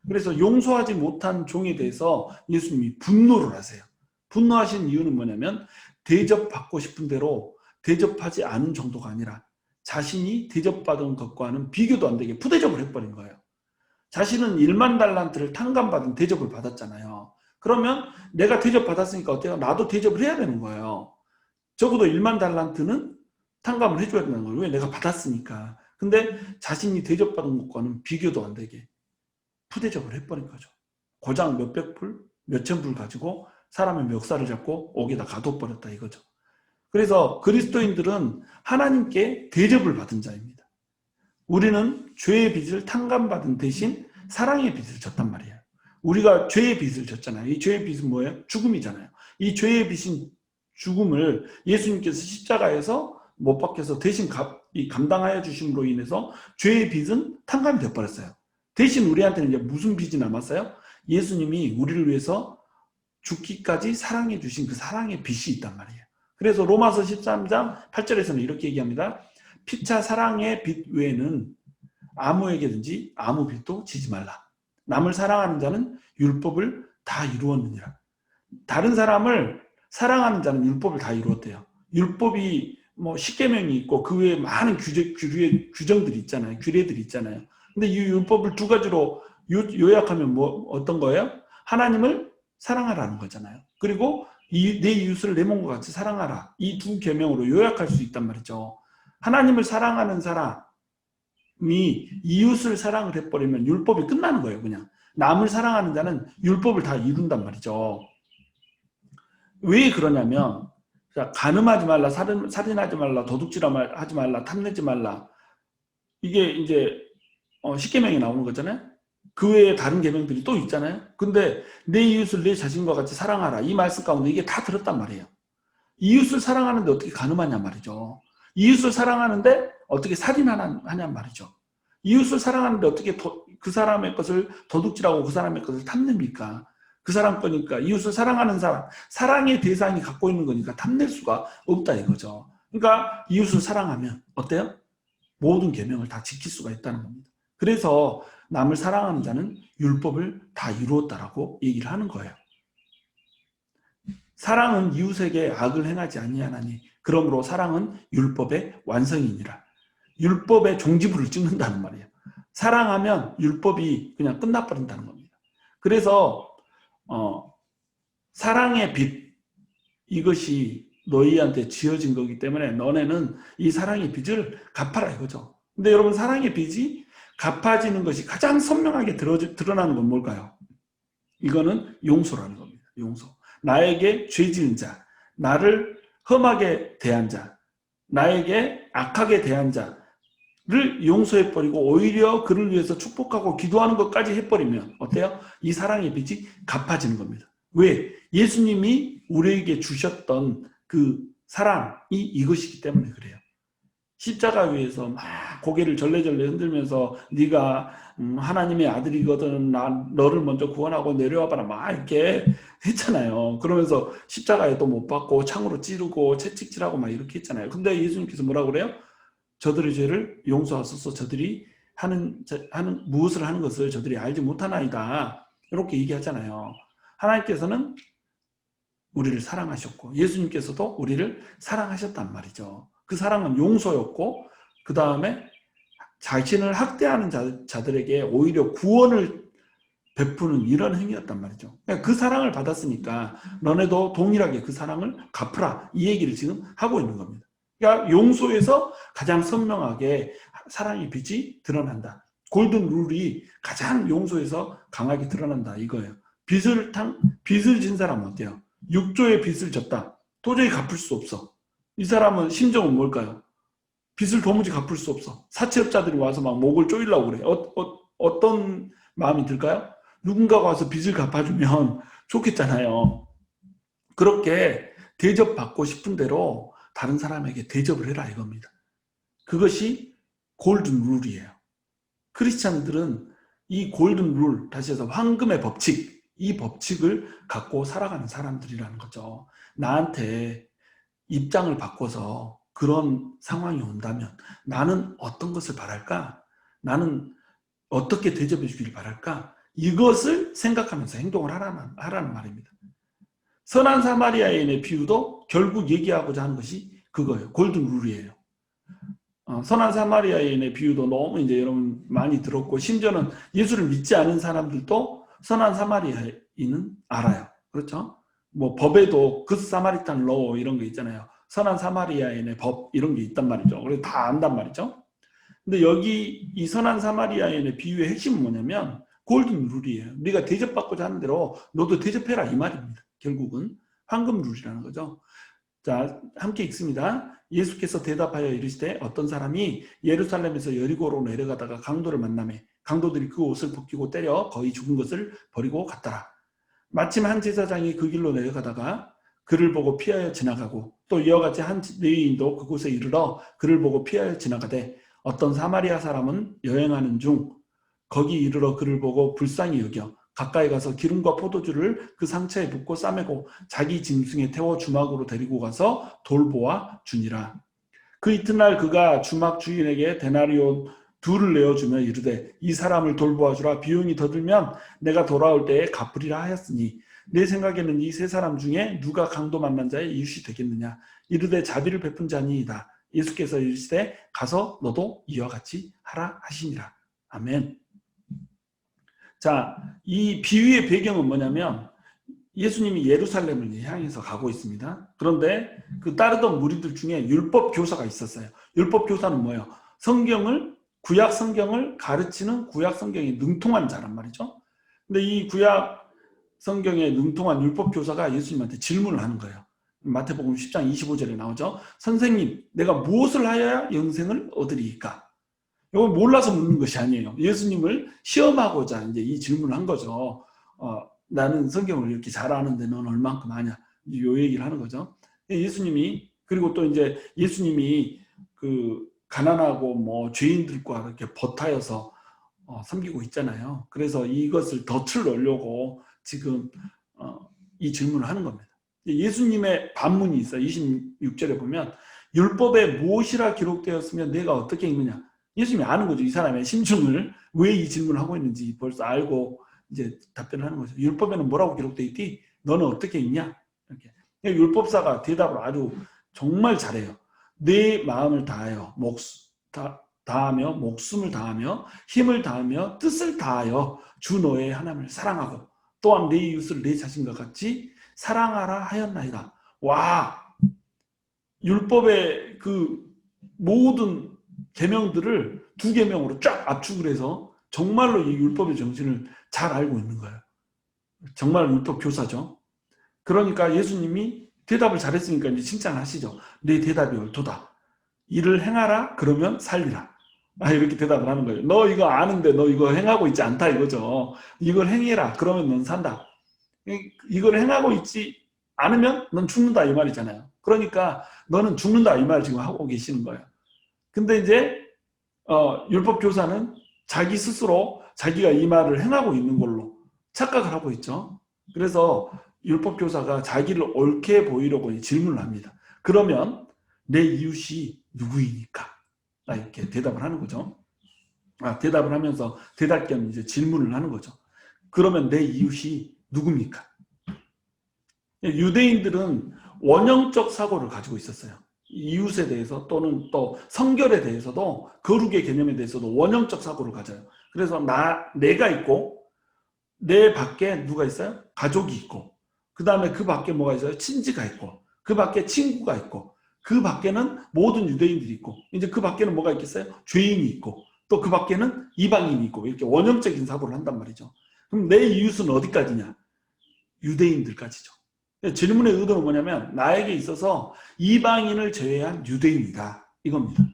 Speaker 2: 그래서 용서하지 못한 종에 대해서 예수님이 분노를 하세요. 분노하신 이유는 뭐냐면 대접받고 싶은 대로 대접하지 않은 정도가 아니라 자신이 대접받은 것과는 비교도 안 되게 부대접을 해버린 거예요. 자신은 1만 달란트를 탕감받은 대접을 받았잖아요. 그러면 내가 대접받았으니까 어때요? 나도 대접을 해야 되는 거예요. 적어도 1만 달란트는 탕감을 해줘야 되는 거예요. 왜? 내가 받았으니까. 근데 자신이 대접받은 것과는 비교도 안 되게 푸대접을 해버린 거죠. 고장 몇백 불, 몇천 불 가지고 사람의 멱살을 잡고 옥에다 가둬버렸다 이거죠. 그래서 그리스도인들은 하나님께 대접을 받은 자입니다. 우리는 죄의 빚을 탕감받은 대신 사랑의 빚을 졌단 말이에요. 우리가 죄의 빚을 졌잖아요. 이 죄의 빚은 뭐예요? 죽음이잖아요. 이 죄의 빚인 죽음을 예수님께서 십자가에서 못 박혀서 대신 감당하여 주심으로 인해서 죄의 빚은 탕감이 되어버렸어요. 대신 우리한테는 이제 무슨 빚이 남았어요? 예수님이 우리를 위해서 죽기까지 사랑해 주신 그 사랑의 빚이 있단 말이에요. 그래서 로마서 13장 8절에서는 이렇게 얘기합니다. 피차 사랑의 빚 외에는 아무에게든지 아무 빚도 지지 말라. 남을 사랑하는 자는 율법을 다 이루었느니라. 다른 사람을 사랑하는 자는 율법을 다 이루었대요. 율법이 뭐 10계명이 있고 그 외에 많은 규정들이 있잖아요. 규례들이 있잖아요. 근데 이 율법을 두 가지로 요약하면 뭐 어떤 거예요? 하나님을 사랑하라는 거잖아요. 그리고 내 이웃을 내 몸과 같이 사랑하라. 이 두 계명으로 요약할 수 있단 말이죠. 하나님을 사랑하는 사람이 이웃을 사랑을 해버리면 율법이 끝나는 거예요. 그냥 남을 사랑하는 자는 율법을 다 이룬단 말이죠. 왜 그러냐면 간음하지 말라, 살인하지 말라, 도둑질하지 말라, 탐내지 말라. 이게 이제 10계명이 나오는 거잖아요. 그 외에 다른 계명들이 또 있잖아요. 근데 내 이웃을 내 자신과 같이 사랑하라. 이 말씀 가운데 이게 다 들었단 말이에요. 이웃을 사랑하는데 어떻게 간음하냐 말이죠. 이웃을 사랑하는데 어떻게 살인하냐 말이죠. 이웃을 사랑하는데 어떻게 그 사람의 것을 도둑질하고 그 사람의 것을 탐냅니까? 그 사람 거니까. 이웃을 사랑하는 사람, 사랑의 대상이 갖고 있는 거니까 탐낼 수가 없다 이거죠. 그러니까 이웃을 사랑하면 어때요? 모든 계명을 다 지킬 수가 있다는 겁니다. 그래서 남을 사랑하는 자는 율법을 다 이루었다라고 얘기를 하는 거예요. 사랑은 이웃에게 악을 행하지 아니하나니 그러므로 사랑은 율법의 완성이니라. 율법의 종지부를 찍는다는 말이에요. 사랑하면 율법이 그냥 끝나버린다는 겁니다. 그래서 사랑의 빚, 이것이 너희한테 지어진 거기 때문에 너네는 이 사랑의 빚을 갚아라 이거죠. 근데 여러분, 사랑의 빚이 갚아지는 것이 가장 선명하게 드러나는 건 뭘까요? 이거는 용서라는 겁니다. 용서. 나에게 죄 지은 자, 나를 험하게 대한 자, 나에게 악하게 대한 자를 용서해버리고 오히려 그를 위해서 축복하고 기도하는 것까지 해버리면 어때요? 이 사랑의 빚이 갚아지는 겁니다. 왜? 예수님이 우리에게 주셨던 그 사랑이 이것이기 때문에 그래요. 십자가 위에서 막 고개를 절레절레 흔들면서 네가 하나님의 아들이거든, 너를 먼저 구원하고 내려와봐라 막 이렇게 했잖아요. 그러면서 십자가에 또 못 박고 창으로 찌르고 채찍질하고 막 이렇게 했잖아요. 근데 예수님께서 뭐라고 그래요? 저들의 죄를 용서하소서. 저들이 하는 무엇을 하는 것을 저들이 알지 못하나이다. 이렇게 얘기하잖아요. 하나님께서는 우리를 사랑하셨고 예수님께서도 우리를 사랑하셨단 말이죠. 그 사랑은 용서였고 그 다음에 자신을 학대하는 자들에게 오히려 구원을 베푸는 이런 행위였단 말이죠. 그러니까 그 사랑을 받았으니까 너네도 동일하게 그 사랑을 갚으라. 이 얘기를 지금 하고 있는 겁니다. 그러니까 용서에서 가장 선명하게 사랑의 빛이 드러난다. 골든 룰이 가장 용서에서 강하게 드러난다 이거예요. 빚을 진 사람은 어때요? 6조의 빚을 졌다. 도저히 갚을 수 없어. 이 사람은 심정은 뭘까요? 빚을 도무지 갚을 수 없어. 사채업자들이 와서 막 목을 조이려고 그래. 어떤 마음이 들까요? 누군가가 와서 빚을 갚아주면 좋겠잖아요. 그렇게 대접받고 싶은 대로 다른 사람에게 대접을 해라 이겁니다. 그것이 골든 룰이에요. 크리스찬들은 이 골든 룰, 다시 해서 황금의 법칙, 이 법칙을 갖고 살아가는 사람들이라는 거죠. 나한테 입장을 바꿔서 그런 상황이 온다면 나는 어떤 것을 바랄까? 나는 어떻게 대접해 주길 바랄까? 이것을 생각하면서 행동을 하라는 말입니다. 선한 사마리아인의 비유도 결국 얘기하고자 하는 것이 그거예요. 골든 룰이에요. 선한 사마리아인의 비유도 너무 이제 여러분 많이 들었고, 심지어는 예수를 믿지 않은 사람들도 선한 사마리아인은 알아요. 그렇죠? 뭐 법에도 그 사마리탄 로 이런 게 있잖아요. 선한 사마리아인의 법 이런 게 있단 말이죠. 그래서 다 안단 말이죠. 근데 여기 이 선한 사마리아인의 비유의 핵심은 뭐냐면 골든 룰이에요. 네가 대접받고자 하는 대로 너도 대접해라 이 말입니다. 결국은 황금 룰이라는 거죠. 자, 함께 읽습니다. 예수께서 대답하여 이르시되 어떤 사람이 예루살렘에서 여리고로 내려가다가 강도를 만나매 강도들이 그 옷을 벗기고 때려 거의 죽은 것을 버리고 갔더라. 마침 한 제사장이 그 길로 내려가다가 그를 보고 피하여 지나가고 또 이와 같이 한 레위인도 그곳에 이르러 그를 보고 피하여 지나가되 어떤 사마리아 사람은 여행하는 중 거기 이르러 그를 보고 불쌍히 여겨 가까이 가서 기름과 포도주를 그 상처에 붓고 싸매고 자기 짐승에 태워 주막으로 데리고 가서 돌보아 주니라. 그 이튿날 그가 주막 주인에게 데나리온 둘을 내어주며 이르되 이 사람을 돌보아 주라. 비용이 더 들면 내가 돌아올 때에 갚으리라 하였으니 내 생각에는 이 세 사람 중에 누가 강도 만난 자의 이웃이 되겠느냐. 이르되 자비를 베푼 자니이다. 예수께서 이르시되 가서 너도 이와 같이 하라 하시니라. 아멘. 자, 이 비유의 배경은 뭐냐면 예수님이 예루살렘을 향해서 가고 있습니다. 그런데 그 따르던 무리들 중에 율법 교사가 있었어요. 율법 교사는 뭐예요? 구약 성경을 가르치는 구약 성경에 능통한 자란 말이죠. 근데 이 구약 성경에 능통한 율법 교사가 예수님한테 질문을 하는 거예요. 마태복음 10장 25절에 나오죠. 선생님, 내가 무엇을 하여야 영생을 얻으리이까? 이건 몰라서 묻는 것이 아니에요. 예수님을 시험하고자 이제 이 질문을 한 거죠. 나는 성경을 이렇게 잘 아는데 넌 얼만큼 아냐? 이 얘기를 하는 거죠. 예수님이, 그리고 또 이제 예수님이 그 가난하고 뭐 죄인들과 이렇게 버타여서 섬기고 있잖아요. 그래서 이것을 덫을 놓으려고 지금 이 질문을 하는 겁니다. 예수님의 반문이 있어요. 26절에 보면 율법에 무엇이라 기록되었으면 내가 어떻게 읽느냐. 예수님이 아는 거죠. 이 사람의 심중을 왜 이 질문을 하고 있는지 벌써 알고 이제 답변을 하는 거죠. 율법에는 뭐라고 기록되어 있디? 너는 어떻게 읽냐? 이렇게. 율법사가 대답을 아주 정말 잘해요. 내 마음을 다하여 다하며 목숨을 다하며 힘을 다하며 뜻을 다하여 주 너의 하나님을 사랑하고 또한 내 이웃을 내 자신과 같이 사랑하라 하였나이다. 와, 율법의 그 모든 계명들을 두 계명으로 쫙 압축을 해서 정말로 이 율법의 정신을 잘 알고 있는 거예요. 정말 율법 교사죠. 그러니까 예수님이 대답을 잘했으니까 이제 칭찬하시죠. 내 대답이 옳도다. 이를 행하라 그러면 살리라. 이렇게 대답을 하는 거예요. 너 이거 아는데 너 이거 행하고 있지 않다 이거죠. 이걸 행해라 그러면 넌 산다. 이걸 행하고 있지 않으면 넌 죽는다 이 말이잖아요. 그러니까 너는 죽는다 이 말을 지금 하고 계시는 거예요. 근데 이제 율법 교사는 자기 스스로 자기가 이 말을 행하고 있는 걸로 착각을 하고 있죠. 그래서 율법 교사가 자기를 옳게 보이려고 질문을 합니다. 그러면 내 이웃이 누구이니까? 이렇게 대답을 하는 거죠. 대답을 하면서 대답 겸 이제 질문을 하는 거죠. 그러면 내 이웃이 누굽니까? 유대인들은 원형적 사고를 가지고 있었어요. 이웃에 대해서 또는 또 성결에 대해서도 거룩의 개념에 대해서도 원형적 사고를 가져요. 그래서 내가 있고 내 밖에 누가 있어요? 가족이 있고, 그 다음에 그 밖에 뭐가 있어요? 친지가 있고, 그 밖에 친구가 있고, 그 밖에는 모든 유대인들이 있고, 이제 그 밖에는 뭐가 있겠어요? 죄인이 있고, 또 그 밖에는 이방인이 있고, 이렇게 원형적인 사고를 한단 말이죠. 그럼 내 이웃은 어디까지냐? 유대인들까지죠. 질문의 의도는 뭐냐면 나에게 있어서 이방인을 제외한 유대인이다, 이겁니다.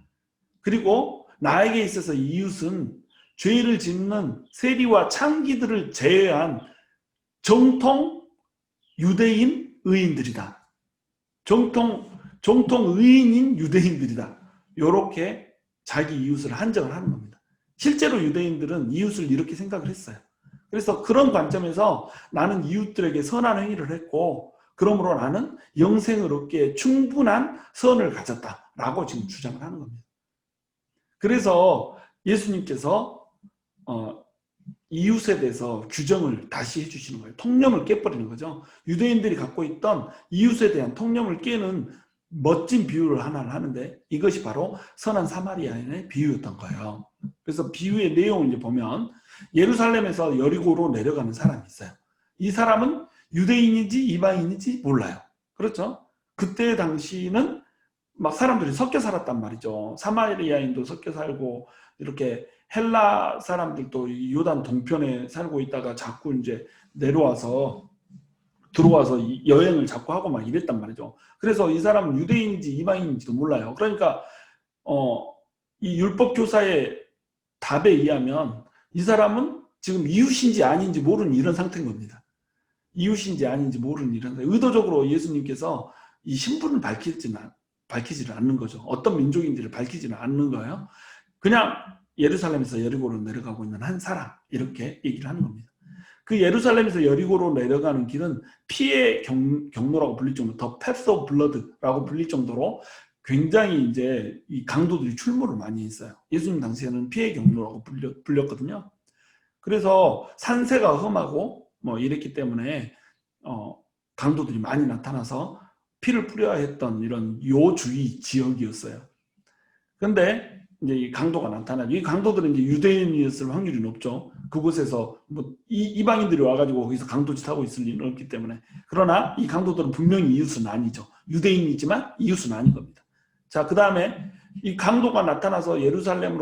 Speaker 2: 그리고 나에게 있어서 이웃은 죄를 짓는 세리와 창기들을 제외한 정통 유대인 의인들이다. 정통 의인인 유대인들이다. 이렇게 자기 이웃을 한정을 하는 겁니다. 실제로 유대인들은 이웃을 이렇게 생각을 했어요. 그래서 그런 관점에서 나는 이웃들에게 선한 행위를 했고, 그러므로 나는 영생을 얻기에 충분한 선을 가졌다라고 지금 주장을 하는 겁니다. 그래서 예수님께서 이웃에 대해서 규정을 다시 해주시는 거예요. 통념을 깨버리는 거죠. 유대인들이 갖고 있던 이웃에 대한 통념을 깨는 멋진 비유를 하나를 하는데, 이것이 바로 선한 사마리아인의 비유였던 거예요. 그래서 비유의 내용을 이제 보면, 예루살렘에서 여리고로 내려가는 사람이 있어요. 이 사람은 유대인인지 이방인인지 몰라요. 그렇죠? 그때 당시는 막 사람들이 섞여 살았단 말이죠. 사마리아인도 섞여 살고, 이렇게 헬라 사람들도 요단 동편에 살고 있다가 자꾸 이제 들어와서 여행을 자꾸 하고 막 이랬단 말이죠. 그래서 이 사람은 유대인인지 이방인인지도 몰라요. 그러니까 이 율법 교사의 답에 의하면 이 사람은 지금 이웃인지 아닌지 모르는 이런 상태인 겁니다. 이웃인지 아닌지 모르는 이런 상태. 의도적으로 예수님께서 이 신분을 밝히지를 않는 거죠. 어떤 민족인지를 밝히지는 않는 거예요. 그냥 예루살렘에서 여리고로 내려가고 있는 한 사람, 이렇게 얘기를 하는 겁니다. 그 예루살렘에서 여리고로 내려가는 길은 피의 경로라고 불릴 정도로, 더 path of blood라고 불릴 정도로 굉장히 이제 이 강도들이 출몰을 많이 했어요. 예수님 당시에는 피의 경로라고 불렸거든요. 그래서 산세가 험하고 뭐 이랬기 때문에 강도들이 많이 나타나서 피를 뿌려야 했던 이런 요주의 지역이었어요. 그런데 이제 이 강도가 나타나죠. 이 강도들은 이제 유대인이었을 확률이 높죠. 그곳에서 뭐 이방인들이 와가지고 거기서 강도짓 하고 있을 리는 없기 때문에. 그러나 이 강도들은 분명히 이웃은 아니죠. 유대인이지만 이웃은 아닌 겁니다. 자, 그 다음에 이 강도가 나타나서 예루살렘에서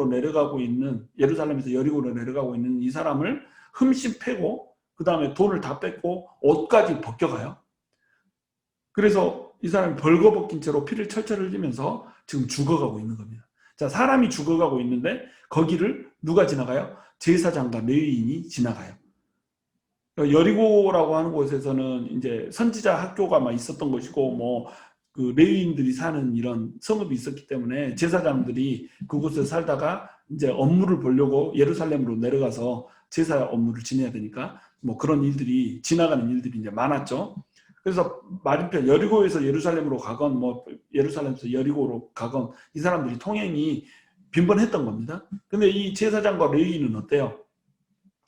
Speaker 2: 여리고로 내려가고 있는 이 사람을 흠씬 패고, 그 다음에 돈을 다 뺏고 옷까지 벗겨가요. 그래서 이 사람이 벌거벗긴 채로 피를 철철 흘리면서 지금 죽어가고 있는 겁니다. 자, 사람이 죽어가고 있는데 거기를 누가 지나가요? 제사장과 레위인이 지나가요. 여리고라고 하는 곳에서는 이제 선지자 학교가 막 있었던 것이고, 뭐 그 레위인들이 사는 이런 성읍이 있었기 때문에 제사장들이 그곳에 살다가 이제 업무를 보려고 예루살렘으로 내려가서 제사 업무를 지내야 되니까 뭐 그런 일들이, 지나가는 일들이 이제 많았죠. 그래서 맞은편 여리고에서 예루살렘으로 가건, 뭐 예루살렘에서 여리고로 가건, 이 사람들이 통행이 빈번했던 겁니다. 근데 이 제사장과 레위인은 어때요?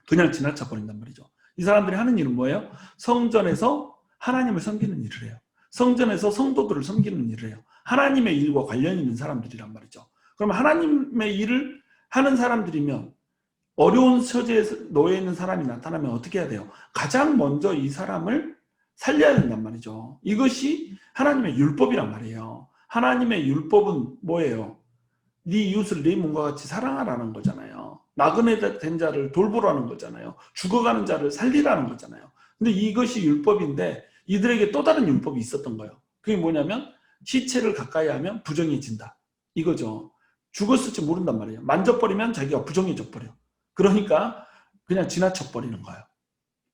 Speaker 2: 그냥 지나쳐 버린단 말이죠. 이 사람들이 하는 일은 뭐예요? 성전에서 하나님을 섬기는 일을 해요. 성전에서 성도들을 섬기는 일을 해요. 하나님의 일과 관련 있는 사람들이란 말이죠. 그럼 하나님의 일을 하는 사람들이면, 어려운 처지에 놓여 있는 사람이 나타나면 어떻게 해야 돼요? 가장 먼저 이 사람을 살려야 된단 말이죠. 이것이 하나님의 율법이란 말이에요. 하나님의 율법은 뭐예요? 네 이웃을 네 몸과 같이 사랑하라는 거잖아요. 나그네 된 자를 돌보라는 거잖아요. 죽어가는 자를 살리라는 거잖아요. 근데 이것이 율법인데 이들에게 또 다른 율법이 있었던 거예요. 그게 뭐냐면 시체를 가까이 하면 부정해진다, 이거죠. 죽었을지 모른단 말이에요. 만져버리면 자기가 부정해져 버려. 그러니까 그냥 지나쳐 버리는 거예요.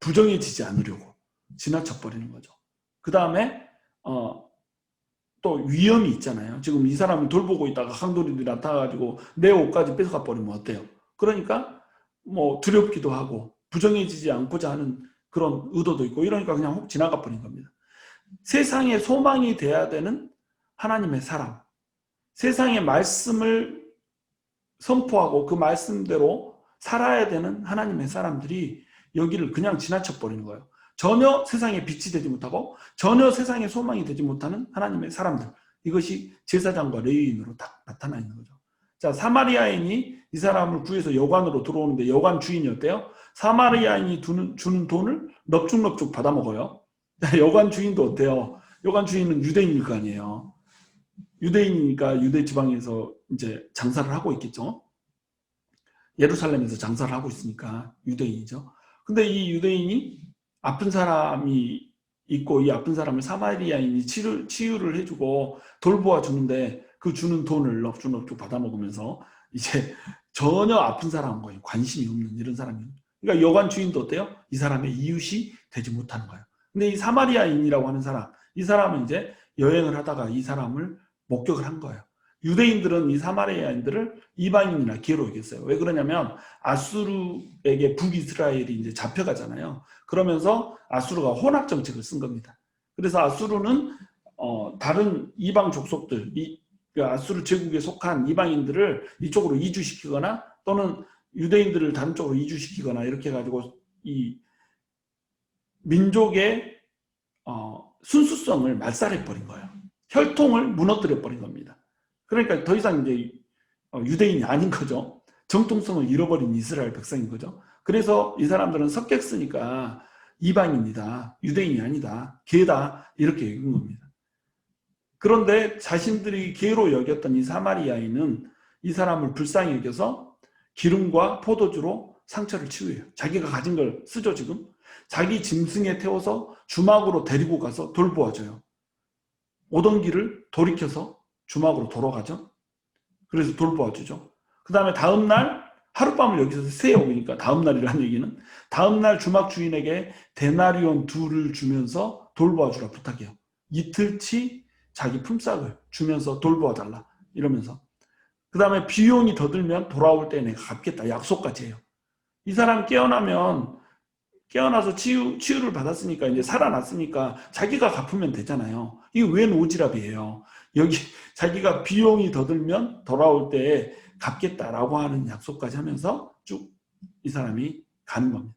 Speaker 2: 부정해지지 않으려고 지나쳐 버리는 거죠. 그 다음에 또 위험이 있잖아요. 지금 이 사람을 돌보고 있다가 강도들이 나타나가지고 내 옷까지 뺏어가 버리면 어때요? 그러니까 뭐 두렵기도 하고 부정해지지 않고자 하는 그런 의도도 있고, 이러니까 그냥 혹 지나가 버린 겁니다. 세상의 소망이 돼야 되는 하나님의 사람, 세상의 말씀을 선포하고 그 말씀대로 살아야 되는 하나님의 사람들이 여기를 그냥 지나쳐 버리는 거예요. 전혀 세상에 빛이 되지 못하고 전혀 세상에 소망이 되지 못하는 하나님의 사람들, 이것이 제사장과 레위인으로 딱 나타나 있는 거죠. 자, 사마리아인이 이 사람을 구해서 여관으로 들어오는데 여관 주인이 어때요? 사마리아인이 주는 돈을 넙죽넙죽 받아먹어요. 여관 주인도 어때요? 여관 주인은 유대인일 거 아니에요. 유대인이니까 유대 지방에서 이제 장사를 하고 있겠죠. 예루살렘에서 장사를 하고 있으니까 유대인이죠. 근데 이 유대인이 아픈 사람이 있고 이 아픈 사람을 사마리아인이 치유를 해주고 돌보아 주는데 그 주는 돈을 넙죽넙죽 받아먹으면서 이제 전혀 아픈 사람은 거예요. 관심이 없는 이런 사람이. 그러니까 여관 주인도 어때요? 이 사람의 이웃이 되지 못하는 거예요. 근데 이 사마리아인이라고 하는 사람, 이 사람은 이제 여행을 하다가 이 사람을 목격을 한 거예요. 유대인들은 이 사마리아인들을 이방인이나 기회로 여겼어요. 왜 그러냐면 아수르에게 북이스라엘이 이제 잡혀가잖아요. 그러면서 아수르가 혼합 정책을 쓴 겁니다. 그래서 아수르는 다른 이방 족속들, 그 아수르 제국에 속한 이방인들을 이쪽으로 이주시키거나 또는 유대인들을 다른 쪽으로 이주시키거나 이렇게 해가지고 이 민족의 순수성을 말살해버린 거예요. 혈통을 무너뜨려버린 겁니다. 그러니까 더 이상 이제 유대인이 아닌 거죠. 정통성을 잃어버린 이스라엘 백성인 거죠. 그래서 이 사람들은 석격 쓰니까 이방인이다, 유대인이 아니다, 개다 이렇게 여긴 겁니다. 그런데 자신들이 개로 여겼던 이 사마리아인은 이 사람을 불쌍히 여겨서 기름과 포도주로 상처를 치유해요. 자기가 가진 걸 쓰죠 지금. 자기 짐승에 태워서 주막으로 데리고 가서 돌보아줘요. 오던 길을 돌이켜서 주막으로 돌아가죠. 그래서 돌보아주죠. 그 다음에 다음날 하룻밤을 여기서 새어오니까 다음날이라는 얘기는 다음날 주막 주인에게 데나리온 2를 주면서 돌보아주라 부탁해요. 이틀치 자기 품삯을 주면서 돌보아달라 이러면서. 그 다음에 비용이 더 들면 돌아올 때 내가 갚겠다 약속까지 해요. 이 사람 깨어나서 치유를 받았으니까 이제 살아났으니까 자기가 갚으면 되잖아요. 이게 웬 오지랖이에요. 여기 자기가 비용이 더 들면 돌아올 때 갚겠다라고 하는 약속까지 하면서 쭉 이 사람이 가는 겁니다.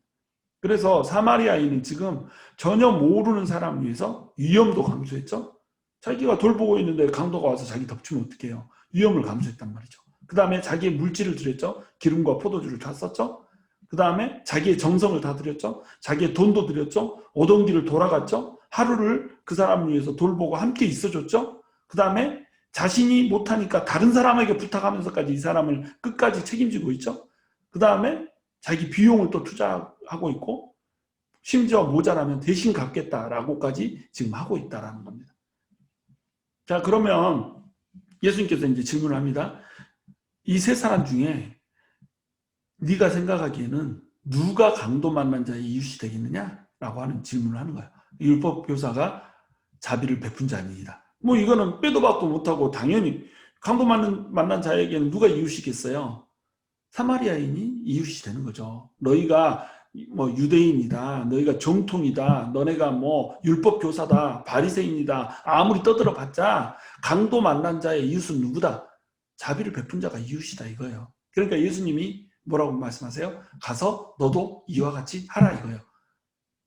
Speaker 2: 그래서 사마리아인은 지금 전혀 모르는 사람을 위해서 위험도 감수했죠. 자기가 돌보고 있는데 강도가 와서 자기 덮치면 어떡해요. 위험을 감수했단 말이죠. 그 다음에 자기의 물질을 드렸죠. 기름과 포도주를 다 썼죠. 그 다음에 자기의 정성을 다 드렸죠. 자기의 돈도 드렸죠. 오던 길을 돌아갔죠. 하루를 그 사람을 위해서 돌보고 함께 있어줬죠. 그 다음에 자신이 못하니까 다른 사람에게 부탁하면서까지 이 사람을 끝까지 책임지고 있죠. 그 다음에 자기 비용을 또 투자하고 있고 심지어 모자라면 대신 갚겠다라고까지 지금 하고 있다라는 겁니다. 자, 그러면 예수님께서 이제 질문을 합니다. 이 세 사람 중에 네가 생각하기에는 누가 강도 만난 자의 이웃이 되겠느냐라고 하는 질문을 하는 거예요. 율법 교사가 자비를 베푼 자입니다. 뭐 이거는 빼도 박도 못하고 당연히 강도 만난 자에게는 누가 이웃이겠어요? 사마리아인이 이웃이 되는 거죠. 너희가 뭐 유대인이다, 너희가 정통이다, 너네가 뭐 율법 교사다, 바리새인이다 아무리 떠들어봤자 강도 만난 자의 이웃은 누구다? 자비를 베푼 자가 이웃이다 이거예요. 그러니까 예수님이 뭐라고 말씀하세요? 가서 너도 이와 같이 하라 이거예요.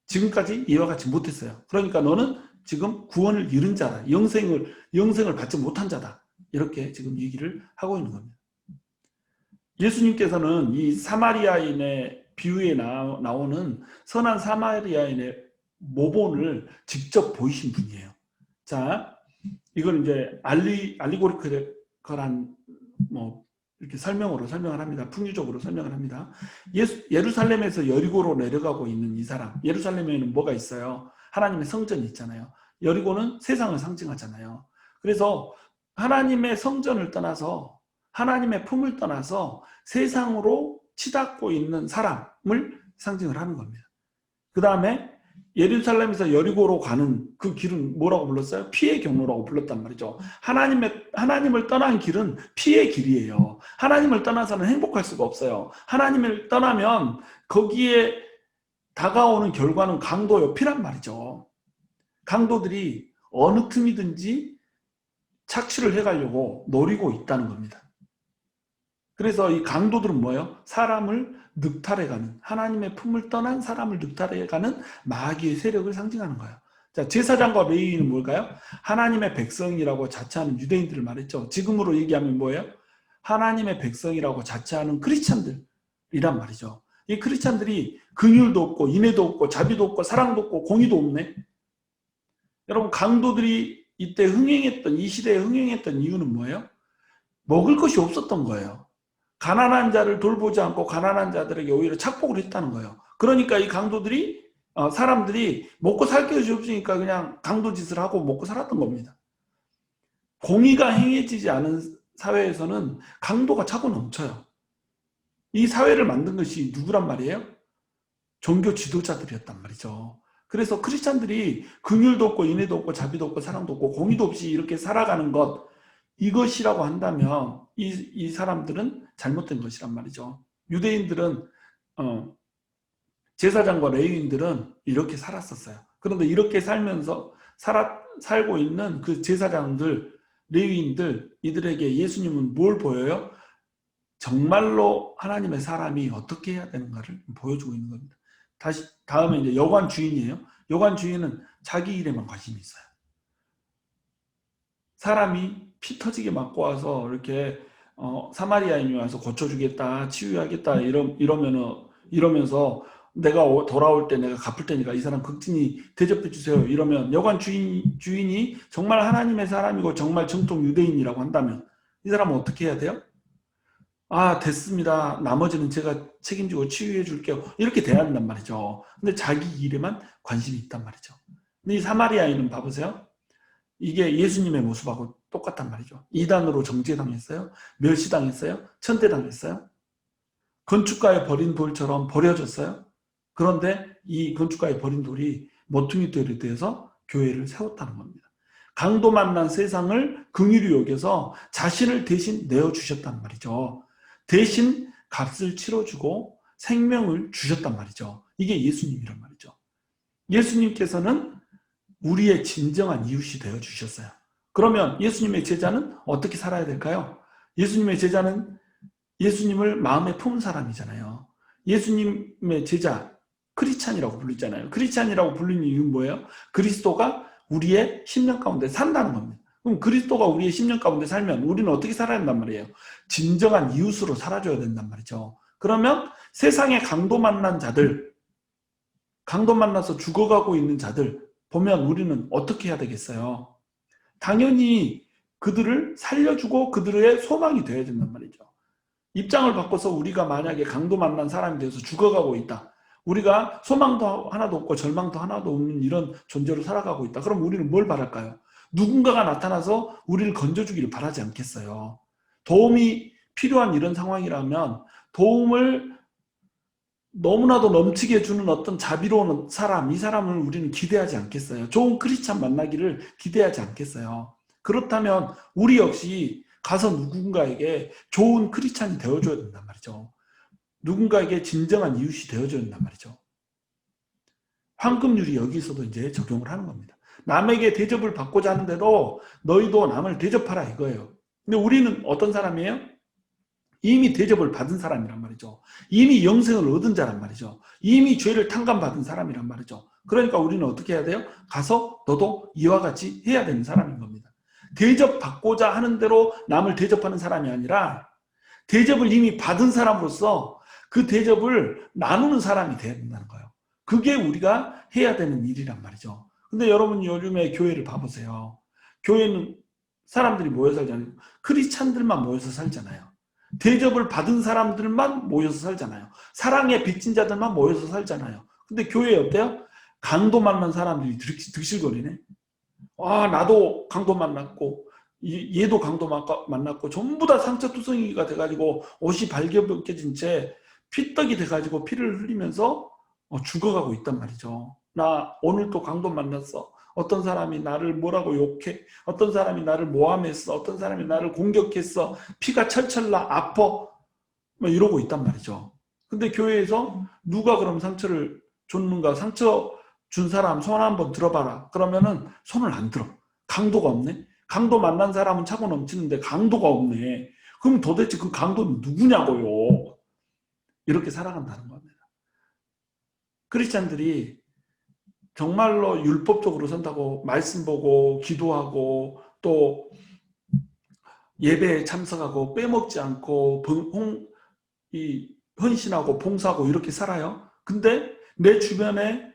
Speaker 2: 지금까지 이와 같이 못했어요. 그러니까 너는 지금 구원을 잃은 자다. 영생을 받지 못한 자다. 이렇게 지금 얘기를 하고 있는 겁니다. 예수님께서는 이 사마리아인의 비유에 나오는 선한 사마리아인의 모본을 직접 보이신 분이에요. 자, 이걸 이제 알리고리컬한 뭐 이렇게 설명을 합니다. 풍유적으로 설명을 합니다. 예루살렘에서 여리고로 내려가고 있는 이 사람. 예루살렘에는 뭐가 있어요? 하나님의 성전이 있잖아요. 여리고는 세상을 상징하잖아요. 그래서 하나님의 성전을 떠나서 하나님의 품을 떠나서 세상으로 치닫고 있는 사람을 상징을 하는 겁니다. 그 다음에 예루살렘에서 여리고로 가는 그 길은 뭐라고 불렀어요? 피의 경로라고 불렀단 말이죠. 하나님을 떠난 길은 피의 길이에요. 하나님을 떠나서는 행복할 수가 없어요. 하나님을 떠나면 거기에 다가오는 결과는 강도요, 피란 말이죠. 강도들이 어느 틈이든지 착취를 해가려고 노리고 있다는 겁니다. 그래서 이 강도들은 뭐예요? 사람을 늑탈해가는, 하나님의 품을 떠난 사람을 늑탈해가는 마귀의 세력을 상징하는 거예요. 자, 제사장과 레위인은 뭘까요? 하나님의 백성이라고 자처하는 유대인들을 말했죠. 지금으로 얘기하면 뭐예요? 하나님의 백성이라고 자처하는 크리스찬들이란 말이죠. 이 크리스찬들이 긍휼도 없고 인애도 없고 자비도 없고 사랑도 없고 공의도 없네. 여러분, 강도들이 이때 흥행했던, 이 시대에 흥행했던 이유는 뭐예요? 먹을 것이 없었던 거예요. 가난한 자를 돌보지 않고 가난한 자들에게 오히려 착복을 했다는 거예요. 그러니까 이 강도들이 사람들이 먹고 살 것이 없으니까 그냥 강도 짓을 하고 먹고 살았던 겁니다. 공의가 행해지지 않은 사회에서는 강도가 차고 넘쳐요. 이 사회를 만든 것이 누구란 말이에요? 종교 지도자들이었단 말이죠. 그래서 크리스찬들이 긍휼도 없고 인애도 없고 자비도 없고 사랑도 없고 공의도 없이 이렇게 살아가는 것, 이것이라고 한다면 이 사람들은 잘못된 것이란 말이죠. 유대인들은 제사장과 레위인들은 이렇게 살았었어요. 그런데 이렇게 살면서 살고 있는 그 제사장들, 레위인들, 이들에게 예수님은 뭘 보여요? 정말로 하나님의 사람이 어떻게 해야 되는가를 보여주고 있는 겁니다. 다음에 이제 여관 주인이에요. 여관 주인은 자기 일에만 관심이 있어요. 사람이 피 터지게 맞고 와서 이렇게 사마리아인이 와서 고쳐주겠다, 치유하겠다 이러면서 내가 돌아올 때 내가 갚을 테니까 이 사람 극진히 대접해 주세요. 이러면 여관 주인이 정말 하나님의 사람이고 정말 정통 유대인이라고 한다면 이 사람은 어떻게 해야 돼요? 아, 됐습니다. 나머지는 제가 책임지고 치유해 줄게요. 이렇게 돼야 한단 말이죠. 근데 자기 일에만 관심이 있단 말이죠. 근데 이 사마리아인은 봐보세요. 이게 예수님의 모습하고 똑같단 말이죠. 이단으로 정죄당했어요. 멸시당했어요. 천대당했어요. 건축가에 버린 돌처럼 버려졌어요. 그런데 이 건축가에 버린 돌이 모퉁이돌이 되어서 교회를 세웠다는 겁니다. 강도 만난 세상을 긍휼히 여겨서 자신을 대신 내어주셨단 말이죠. 대신 값을 치러주고 생명을 주셨단 말이죠. 이게 예수님이란 말이죠. 예수님께서는 우리의 진정한 이웃이 되어주셨어요. 그러면 예수님의 제자는 어떻게 살아야 될까요? 예수님의 제자는 예수님을 마음에 품은 사람이잖아요. 예수님의 제자, 크리스찬이라고 부르잖아요. 크리스찬이라고 부르는 이유는 뭐예요? 그리스도가 우리의 심령 가운데 산다는 겁니다. 그럼 그리스도가 우리의 심령 가운데 살면 우리는 어떻게 살아야 된단 말이에요? 진정한 이웃으로 살아줘야 된단 말이죠. 그러면 세상에 강도 만난 자들, 강도 만나서 죽어가고 있는 자들 보면 우리는 어떻게 해야 되겠어요? 당연히 그들을 살려주고 그들의 소망이 되어야 된단 말이죠. 입장을 바꿔서 우리가 만약에 강도 만난 사람이 돼서 죽어가고 있다. 우리가 소망도 하나도 없고 절망도 하나도 없는 이런 존재로 살아가고 있다. 그럼 우리는 뭘 바랄까요? 누군가가 나타나서 우리를 건져주기를 바라지 않겠어요. 도움이 필요한 이런 상황이라면 도움을 너무나도 넘치게 해주는 어떤 자비로운 사람, 이 사람을 우리는 기대하지 않겠어요. 좋은 크리스찬 만나기를 기대하지 않겠어요. 그렇다면 우리 역시 가서 누군가에게 좋은 크리스찬이 되어줘야 된단 말이죠. 누군가에게 진정한 이웃이 되어줘야 된단 말이죠. 황금률이 여기서도 이제 적용을 하는 겁니다. 남에게 대접을 받고자 하는 대로 너희도 남을 대접하라 이거예요. 근데 우리는 어떤 사람이에요? 이미 대접을 받은 사람이란 말이죠. 이미 영생을 얻은 자란 말이죠. 이미 죄를 탕감받은 사람이란 말이죠. 그러니까 우리는 어떻게 해야 돼요? 가서 너도 이와 같이 해야 되는 사람인 겁니다. 대접받고자 하는 대로 남을 대접하는 사람이 아니라 대접을 이미 받은 사람으로서 그 대접을 나누는 사람이 돼야 된다는 거예요. 그게 우리가 해야 되는 일이란 말이죠. 근데 여러분 요즘에 교회를 봐보세요. 교회는 사람들이 모여 살잖아요. 크리스찬들만 모여서 살잖아요. 대접을 받은 사람들만 모여서 살잖아요. 사랑에 빚진 자들만 모여서 살잖아요. 근데 교회에 어때요? 강도 만난 사람들이 득실거리네. 아, 나도 강도 만났고 얘도 강도 만났고 전부 다 상처투성이가 돼가지고 옷이 발겨벗겨진 채 피떡이 돼가지고 피를 흘리면서 죽어가고 있단 말이죠. 나 오늘 또 강도 만났어. 어떤 사람이 나를 뭐라고 욕해. 어떤 사람이 나를 모함했어. 어떤 사람이 나를 공격했어. 피가 철철 나. 아파. 뭐 이러고 있단 말이죠. 근데 교회에서 누가 그럼 상처를 줬는가. 상처 준 사람 손 한번 들어봐라. 그러면은 손을 안 들어. 강도가 없네. 강도 만난 사람은 차고 넘치는데 강도가 없네. 그럼 도대체 그 강도는 누구냐고요. 이렇게 살아간다는 겁니다. 크리스찬들이 정말로 율법적으로 선다고 말씀 보고 기도하고 또 예배에 참석하고 빼먹지 않고 헌신하고 봉사하고 이렇게 살아요. 근데 내 주변에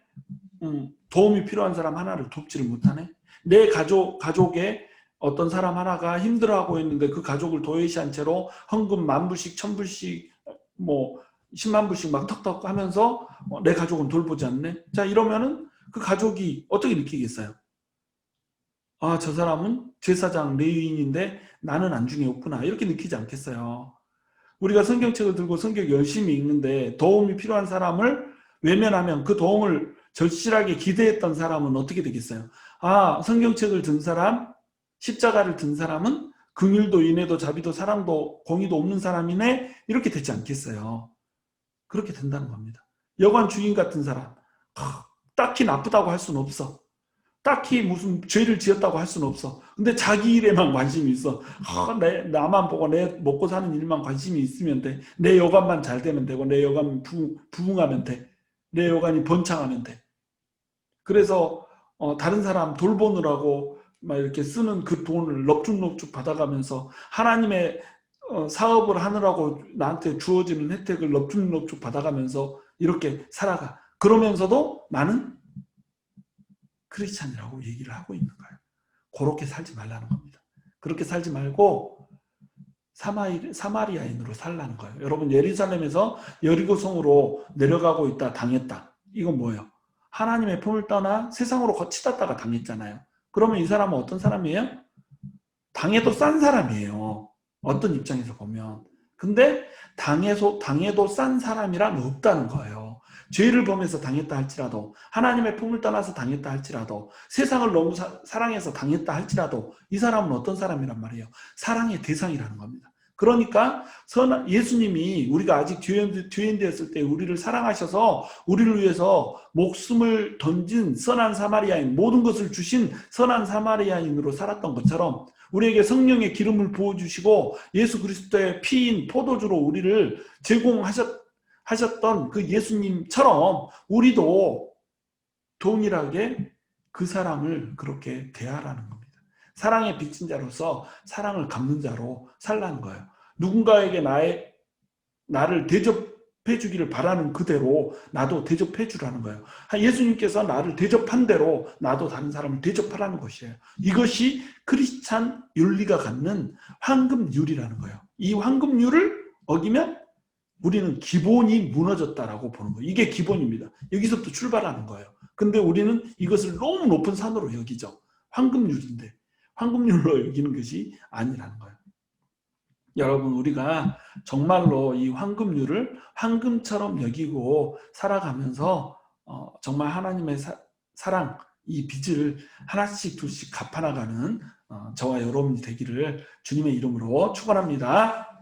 Speaker 2: 도움이 필요한 사람 하나를 돕지를 못하네. 내 가족에 어떤 사람 하나가 힘들어하고 있는데 그 가족을 도외시한 채로 헌금 10,000불씩 1,000불씩 뭐 10만 불씩 막 턱턱 하면서 내 가족은 돌보지 않네. 자, 이러면은 그 가족이 어떻게 느끼겠어요? 아, 저 사람은 제사장 레위인인데 나는 안중에 없구나. 이렇게 느끼지 않겠어요? 우리가 성경책을 들고 성경 열심히 읽는데 도움이 필요한 사람을 외면하면 그 도움을 절실하게 기대했던 사람은 어떻게 되겠어요? 아, 성경책을 든 사람, 십자가를 든 사람은 긍휼도 인애도 자비도 사랑도 공의도 없는 사람이네. 이렇게 되지 않겠어요? 그렇게 된다는 겁니다. 여관 주인 같은 사람, 딱히 나쁘다고 할 수는 없어. 딱히 무슨 죄를 지었다고 할 수는 없어. 근데 자기 일에만 관심이 있어. 나만 보고 내 먹고 사는 일만 관심이 있으면 돼. 내 여관만 잘 되면 되고, 내 여관 부흥하면 돼. 내 여관이 번창하면 돼. 그래서 다른 사람 돌보느라고 막 이렇게 쓰는 그 돈을 넙죽넙죽 받아가면서 하나님의 사업을 하느라고 나한테 주어지는 혜택을 넙죽넙죽 받아가면서 이렇게 살아가. 그러면서도 나는 크리스찬이라고 얘기를 하고 있는 거예요. 그렇게 살지 말라는 겁니다. 그렇게 살지 말고 사마리아인으로 살라는 거예요. 여러분, 예루살렘에서 여리고성으로 내려가고 있다 당했다. 이건 뭐예요? 하나님의 품을 떠나 세상으로 치닫다가 당했잖아요. 그러면 이 사람은 어떤 사람이에요? 당해도 싼 사람이에요. 어떤 입장에서 보면. 근데 당해도 싼 사람이란 없다는 거예요. 죄를 범해서 당했다 할지라도, 하나님의 품을 떠나서 당했다 할지라도, 세상을 너무 사랑해서 당했다 할지라도 이 사람은 어떤 사람이란 말이에요? 사랑의 대상이라는 겁니다. 그러니까 예수님이 우리가 아직 뒤엔드였을 때 우리를 사랑하셔서 우리를 위해서 목숨을 던진 선한 사마리아인, 모든 것을 주신 선한 사마리아인으로 살았던 것처럼 우리에게 성령의 기름을 부어주시고 예수 그리스도의 피인 포도주로 우리를 제공하셨던 그 예수님처럼 우리도 동일하게 그 사람을 그렇게 대하라는 겁니다. 사랑의 빚진 자로서 사랑을 갚는 자로 살라는 거예요. 누군가에게 나를 대접해 주기를 바라는 그대로 나도 대접해 주라는 거예요. 예수님께서 나를 대접한 대로 나도 다른 사람을 대접하라는 것이에요. 이것이 크리스찬 윤리가 갖는 황금률이라는 거예요. 이 황금률을 어기면 우리는 기본이 무너졌다라고 보는 거예요. 이게 기본입니다. 여기서부터 출발하는 거예요. 근데 우리는 이것을 너무 높은 산으로 여기죠. 황금률인데 황금률로 여기는 것이 아니라는 거예요. 여러분, 우리가 정말로 이 황금률을 황금처럼 여기고 살아가면서 정말 하나님의 사랑, 이 빚을 하나씩 둘씩 갚아나가는 저와 여러분이 되기를 주님의 이름으로 축원합니다.